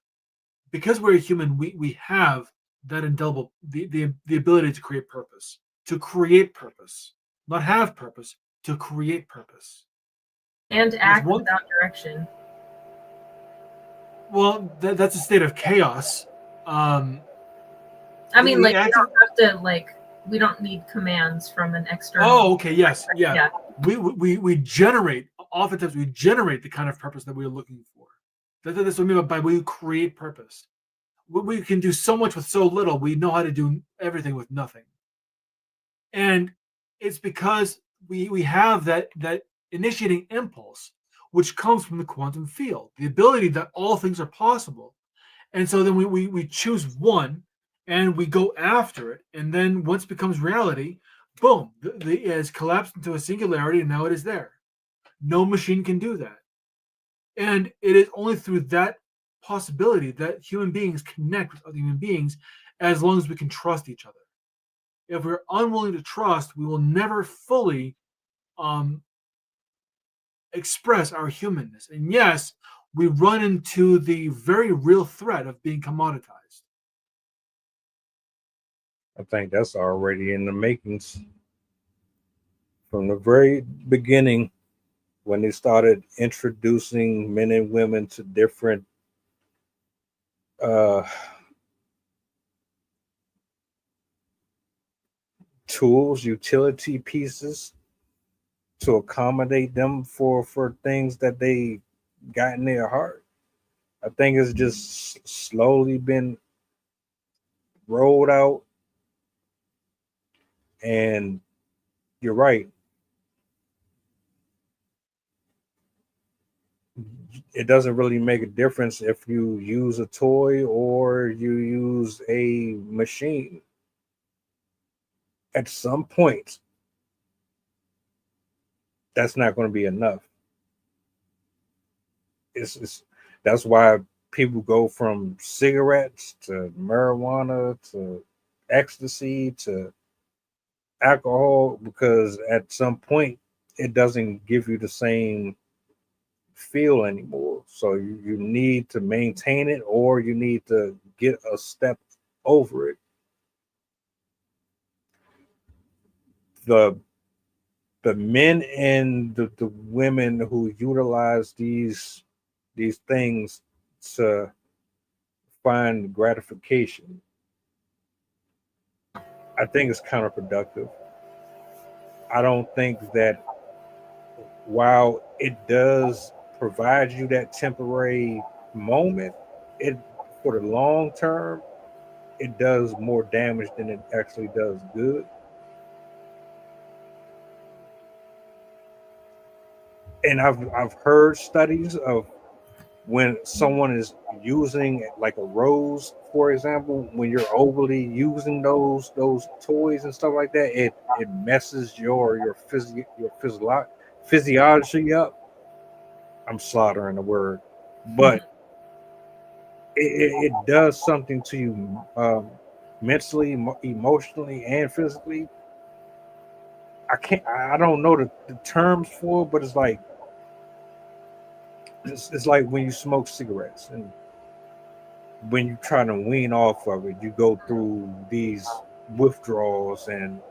because we're human, we have that indelible the ability to create purpose, not have purpose, to create purpose, and act without direction. Well, that's a state of chaos. I mean, like, we don't have to, like, we don't need commands from an external. Oh, okay, yes, yeah. We generate. Oftentimes, we generate the kind of purpose that we're looking for. That's what I mean by we create purpose. We can do so much with so little. We know how to do everything with nothing, and it's because we have that initiating impulse, which comes from the quantum field, the ability that all things are possible, and so then we choose one, and we go after it, and then once it becomes reality, boom, it has collapsed into a singularity, and now it is there. No machine can do that. And it is only through that possibility that human beings connect with other human beings, as long as we can trust each other. If we're unwilling to trust, we will never fully express our humanness. And yes, we run into the very real threat of being commoditized. I think that's already in the makings. From the very beginning, when they started introducing men and women to different tools, utility pieces to accommodate them for things that they got in their heart, I think it's just slowly been rolled out. And you're right. It doesn't really make a difference if you use a toy or you use a machine. At some point, that's not going to be enough. That's why people go from cigarettes to marijuana to ecstasy to alcohol, because at some point it doesn't give you the same feel anymore. So you need to maintain it, or you need to get a step over it. The men and the women who utilize these things to find gratification, I think it's counterproductive. I don't think that while it does provide you that temporary moment, it for the long term, it does more damage than it actually does good. And I've heard studies of when someone is using like a rose, for example, when you're overly using those toys and stuff like that, it messes your physiology up. I'm slaughtering the word, but it does something to you mentally, emotionally, and physically. I don't know the terms for it, but it's like when you smoke cigarettes and when you try to wean off of it, you go through these withdrawals and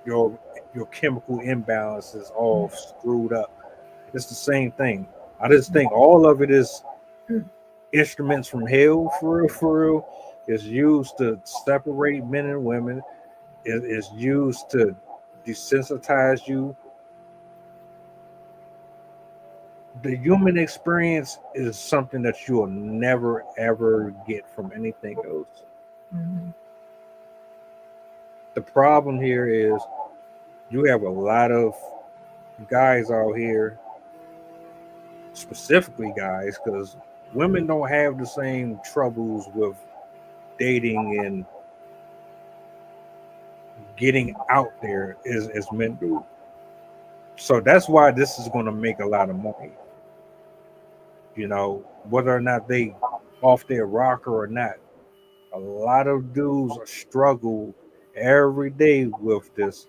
your your chemical imbalance is all screwed up. It's the same thing. I just think all of it is instruments from hell, for real, for real. Is used to separate men and women. It is used to desensitize you. The human experience is something that you will never ever get from anything else. Mm-hmm. The problem here is you have a lot of guys out here, specifically guys, because women don't have the same troubles with dating and getting out there as men do. So that's why this is going to make a lot of money. You know, whether or not they off their rocker or not, a lot of dudes struggle every day with this,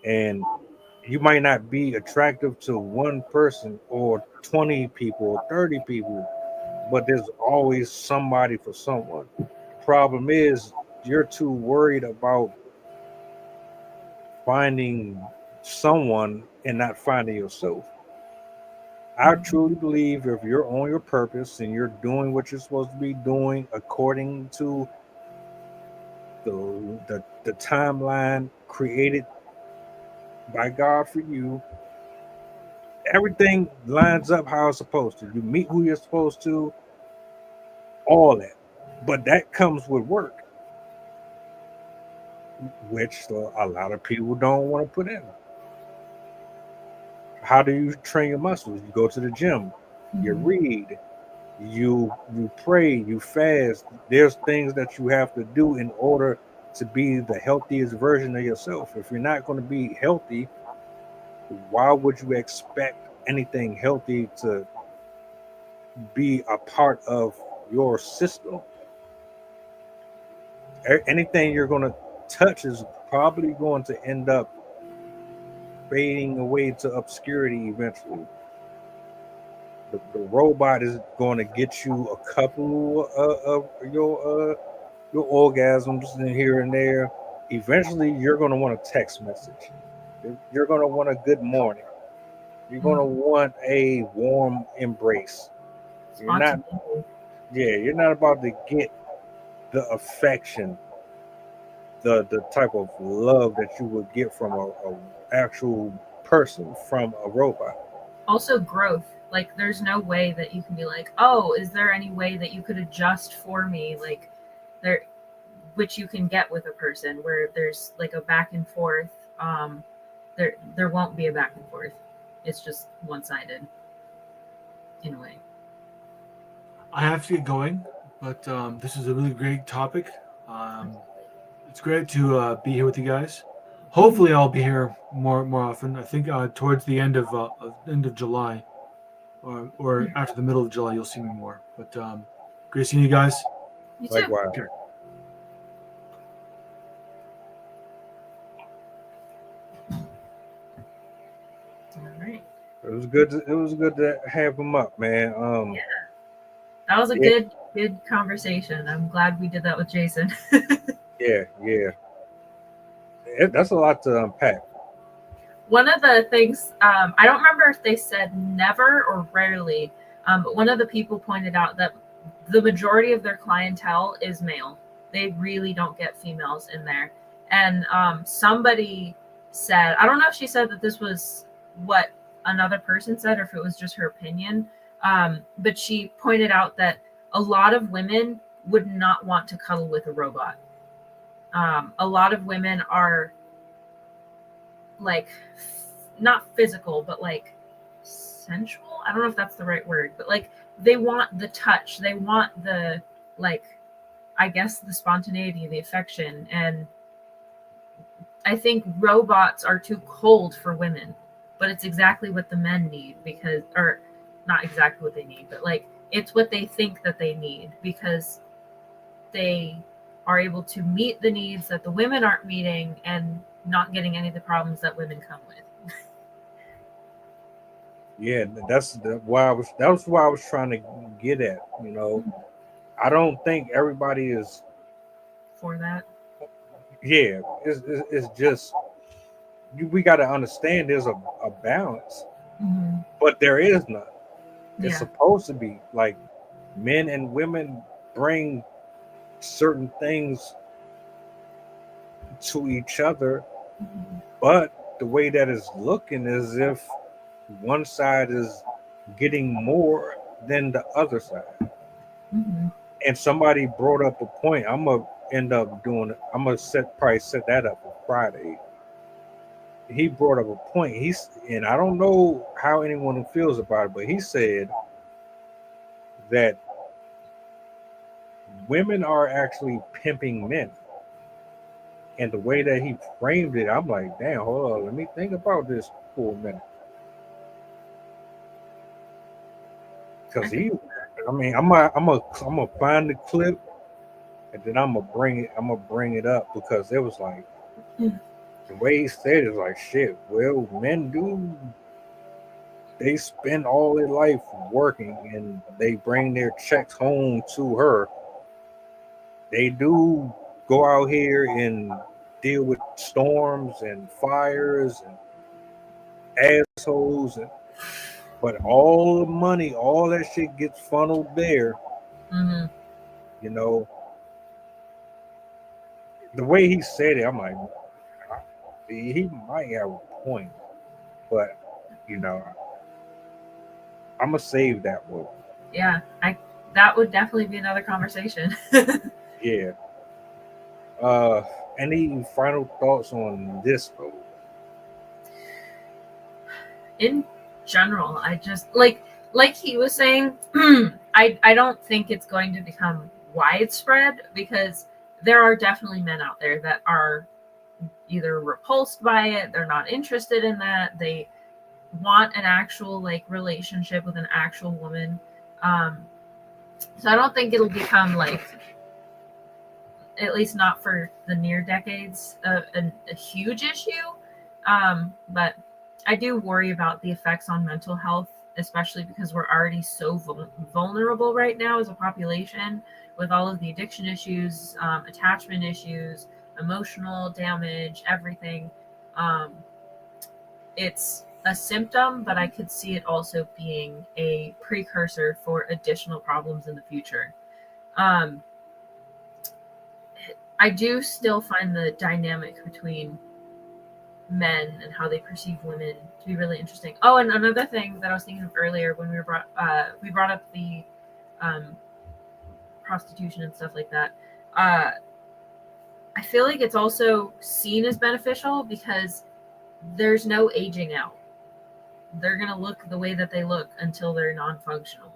and you might not be attractive to one person or 20 people or 30 people, but there's always somebody for someone. The problem is you're too worried about finding someone and not finding yourself. I truly believe if you're on your purpose and you're doing what you're supposed to be doing according to the timeline created by God for you, everything lines up how it's supposed to. You meet who you're supposed to, all that. But that comes with work, which a lot of people don't want to put in. How do you train your muscles? You go to the gym, you read, you pray, you fast. There's things that you have to do in order to be the healthiest version of yourself. If you're not going to be healthy, why would you expect anything healthy to be a part of your system? Anything you're going to touch is probably going to end up fading away to obscurity eventually. The robot is going to get you a couple of your orgasms in here and there. Eventually, you're going to want a text message. You're going to want a good morning. You're going to want a warm embrace. You're not about to get the affection, the type of love that you would get from a actual person from a robot. Also growth. Like there's no way that you can be like, oh, is there any way that you could adjust for me? Like there, which you can get with a person where there's like a back and forth. There won't be a back and forth. It's just one-sided in a way. I have to get going, but this is a really great topic. It's great to be here with you guys. Hopefully, I'll be here more often. I think towards the end of July, or after the middle of July, you'll see me more. But great seeing you guys. You too. Likewise. Okay. All right. It was good to have him up, man. Yeah. That was a good conversation. I'm glad we did that with Jason. Yeah. That's a lot to unpack. One of the things, I don't remember if they said never or rarely, but one of the people pointed out that the majority of their clientele is male. They really don't get females in there. And somebody said, I don't know if she said that this was what another person said or if it was just her opinion, but she pointed out that a lot of women would not want to cuddle with a robot. A lot of women are like not physical, but like sensual. I don't know if that's the right word, but like they want the touch. They want the, like, I guess the spontaneity, the affection. And I think robots are too cold for women, but it's exactly what the men need because, or not exactly what they need, but like it's what they think that they need because they are able to meet the needs that the women aren't meeting and not getting any of the problems that women come with. Yeah, that's why I was trying to get at. You know, I don't think everybody is For that. Yeah, it's just we got to understand there's a balance, but there is none. It's supposed to be like men and women bring certain things to each other, but the way that it's looking is if one side is getting more than the other side. And somebody brought up a point. I'm gonna probably set that up for Friday. He brought up a point. And I don't know how anyone feels about it, but he said that women are actually pimping men. And the way that he framed it, I'm like, damn, hold on, let me think about this for a minute. Because I'm gonna find the clip, and then I'm gonna bring it up because it was like the way he said it was like, shit. Well, men they spend all their life working, and they bring their checks home to her. They do go out here and deal with storms and fires and assholes, but all the money, all that shit gets funneled there. You know, the way he said it, I'm like, he might have a point, but you know, I'm gonna save that one. Yeah, that would definitely be another conversation. Yeah. Any final thoughts on this though? In general, I just like he was saying, I don't think it's going to become widespread because there are definitely men out there that are either repulsed by it, they're not interested in that, they want an actual like relationship with an actual woman. So I don't think it'll become like, at least not for the near decades, a huge issue. But I do worry about the effects on mental health, especially because we're already so vulnerable right now as a population with all of the addiction issues, attachment issues, emotional damage, everything. It's a symptom, but I could see it also being a precursor for additional problems in the future. I do still find the dynamic between men and how they perceive women to be really interesting. Oh, and another thing that I was thinking of earlier when we brought up the prostitution and stuff like that. I feel like it's also seen as beneficial because there's no aging out. They're gonna look the way that they look until they're non-functional,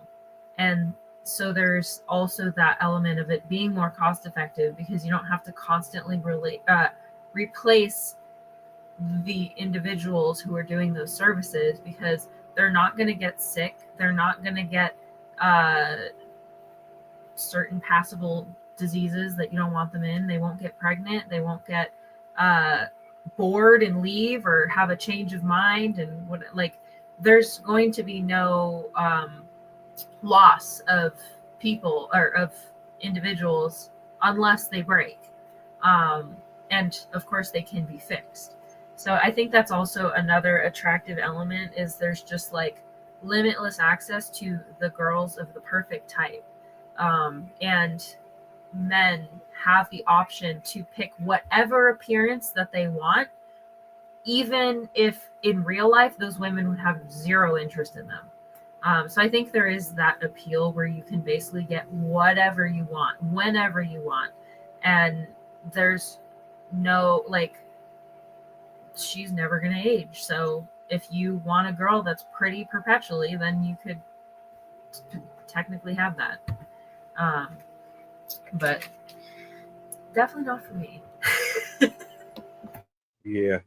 and so there's also that element of it being more cost effective because you don't have to constantly replace the individuals who are doing those services because they're not going to get sick. They're not going to get certain passable diseases that you don't want them in. They won't get pregnant. They won't get bored and leave or have a change of mind. And what, like, there's going to be no loss of people or of individuals unless they break. And of course they can be fixed. So I think that's also another attractive element is there's just like limitless access to the girls of the perfect type. And men have the option to pick whatever appearance that they want, even if in real life those women would have zero interest in them. So I think there is that appeal where you can basically get whatever you want, whenever you want. And there's no, like, she's never going to age. So if you want a girl that's pretty perpetually, then you could technically have that. But definitely not for me. Yeah.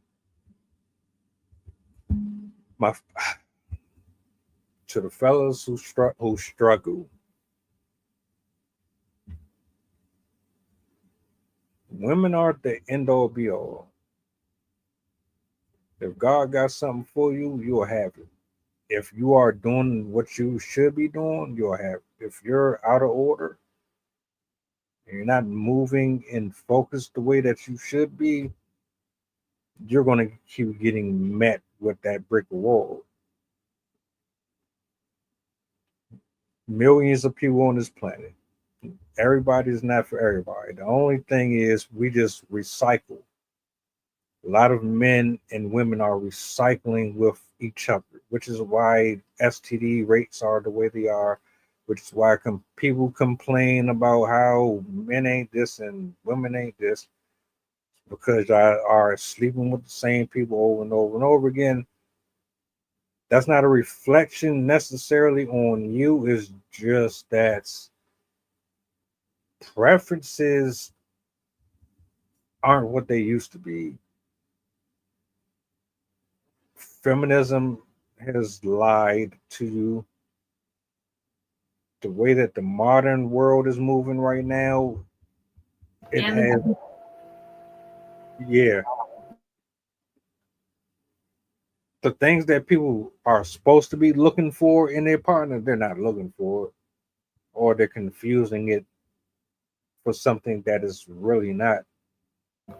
To the fellas who struggle, Women aren't the end all be all. If God got something for you, you'll have it. If you are doing what you should be doing, you'll have it. If you're out of order and you're not moving and focused the way that you should be, you're going to keep getting met with that brick wall. Millions of people on this planet. Everybody's not for everybody. The only thing is we just recycle. A lot of men and women are recycling with each other, which is why STD rates are the way they are, which is why people complain about how men ain't this and women ain't this, because I are sleeping with the same people over and over and over again. That's not a reflection necessarily on you. It's just that preferences aren't what they used to be. Feminism has lied to you. The way that the modern world is moving right now, it has, yeah. The things that people are supposed to be looking for in their partner, they're not looking for it, or they're confusing it for something that is really not.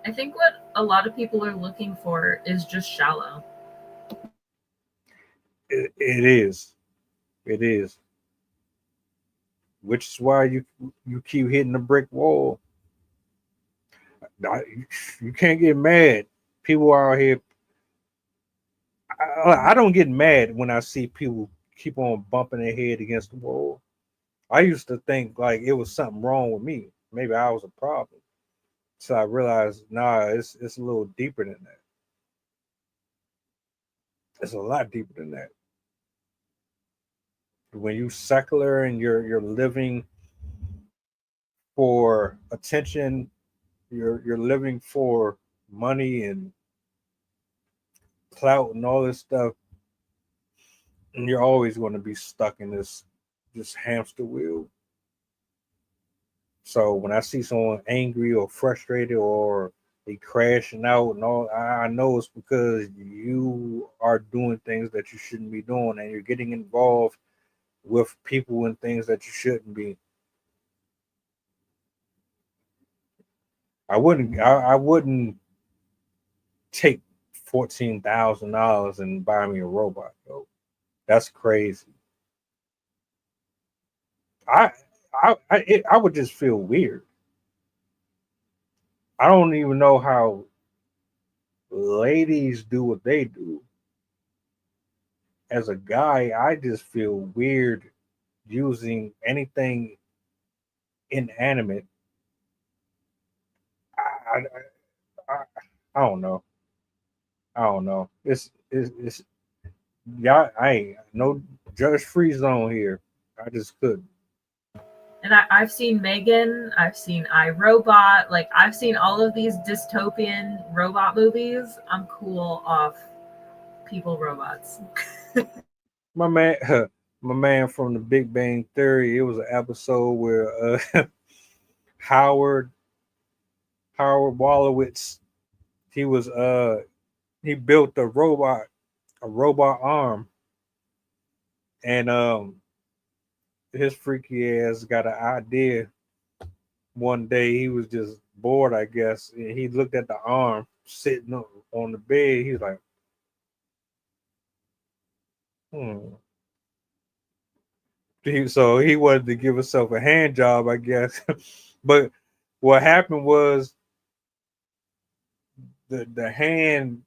I think what a lot of people are looking for is just shallow. It is. It is. Which is why you keep hitting the brick wall. You can't get mad. People are out here. I don't get mad when I see people keep on bumping their head against the wall. I used to think like it was something wrong with me. Maybe I was a problem. So I realized, nah, it's a little deeper than that. It's a lot deeper than that. When you secular and you're living for attention, you're living for money and clout and all this stuff, and you're always going to be stuck in this hamster wheel. So when I see someone angry or frustrated or they crashing out and all, I know it's because you are doing things that you shouldn't be doing, and you're getting involved with people and things that you shouldn't be. I wouldn't take $14,000 and buy me a robot though. That's crazy. I would just feel weird. I don't even know how ladies do what they do. As a guy, I just feel weird using anything inanimate. I, I, I don't know. I don't know. It's yeah. I ain't no judge free zone here. I just couldn't. And I've seen Megan, I've seen iRobot, like I've seen all of these dystopian robot movies. I'm cool off people robots. My man, my man from the Big Bang Theory. It was an episode where Howard Wolowitz, he was he built a robot arm, and his freaky ass got an idea. One day he was just bored, I guess, and he looked at the arm sitting on the bed. He was like, So he wanted to give himself a hand job, I guess. But what happened was the hand,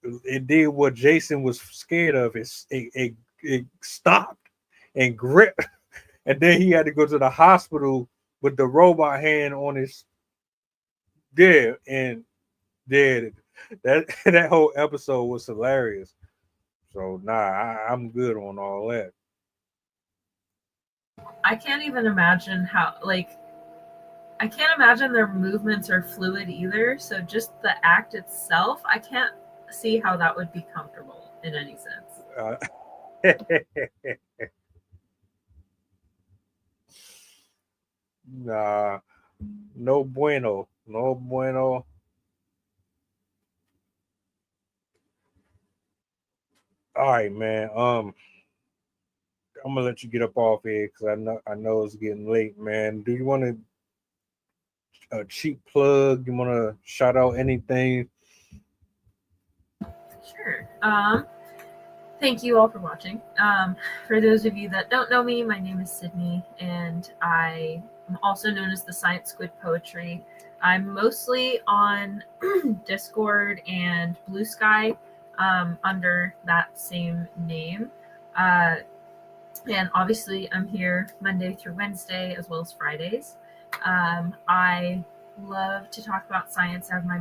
it did what Jason was scared of. It stopped and gripped, and then he had to go to the hospital with the robot hand on his and that that whole episode was hilarious. So I'm good on all that. I can't even imagine how, like, I can't imagine their movements are fluid either. So just the act itself, I can't see how that would be comfortable in any sense. Nah, No bueno. No bueno. All right, man. I'm gonna let you get up off here because I know it's getting late, man. Do you want a cheap plug? You want to shout out anything? Sure. Thank you all for watching. For those of you that don't know me, my name is Sydney, and I am also known as the Science Squid Poetry. I'm mostly on Discord and Blue Sky under that same name. And obviously, I'm here Monday through Wednesday as well as Fridays. I love to talk about science. I have my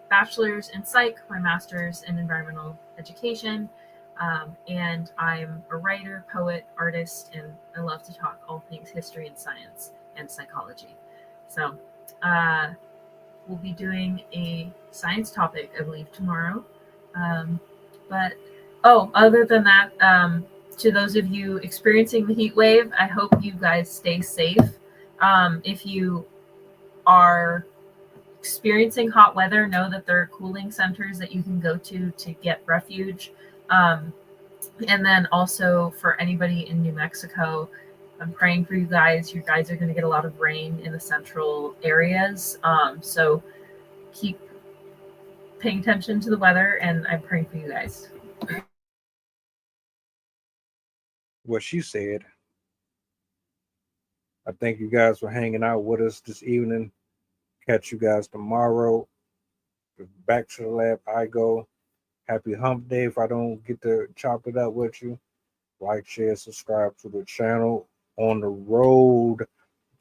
bachelor's in psych, my master's in environmental education, and I'm a writer, poet, artist, and I love to talk all things history and science and psychology. So we'll be doing a science topic, I believe, tomorrow. Other than that, to those of you experiencing the heat wave, I hope you guys stay safe. If you are experiencing hot weather, know that there are cooling centers that you can go to get refuge. And then also for anybody in New Mexico, I'm praying for you guys. You guys are going to get a lot of rain in the central areas. So keep paying attention to the weather, and I'm praying for you guys. What she said. I thank you guys for hanging out with us this evening. Catch you guys tomorrow. Back to the lab I go. Happy hump day if I don't get to chop it up with you. Like, share, subscribe to the channel. On the road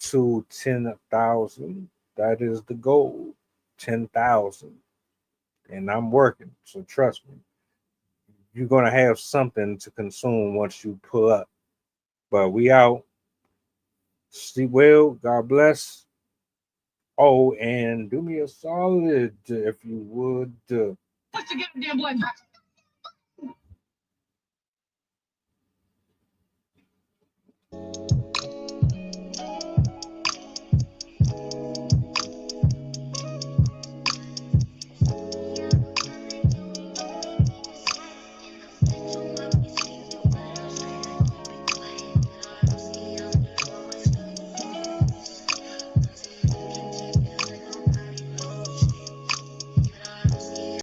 to 10,000. That is the goal. 10,000. And I'm working, so trust me. You're going to have something to consume once you pull up. But we out. Sleep well. God bless. Oh, and do me a solid if you would. What's the goddamn black box?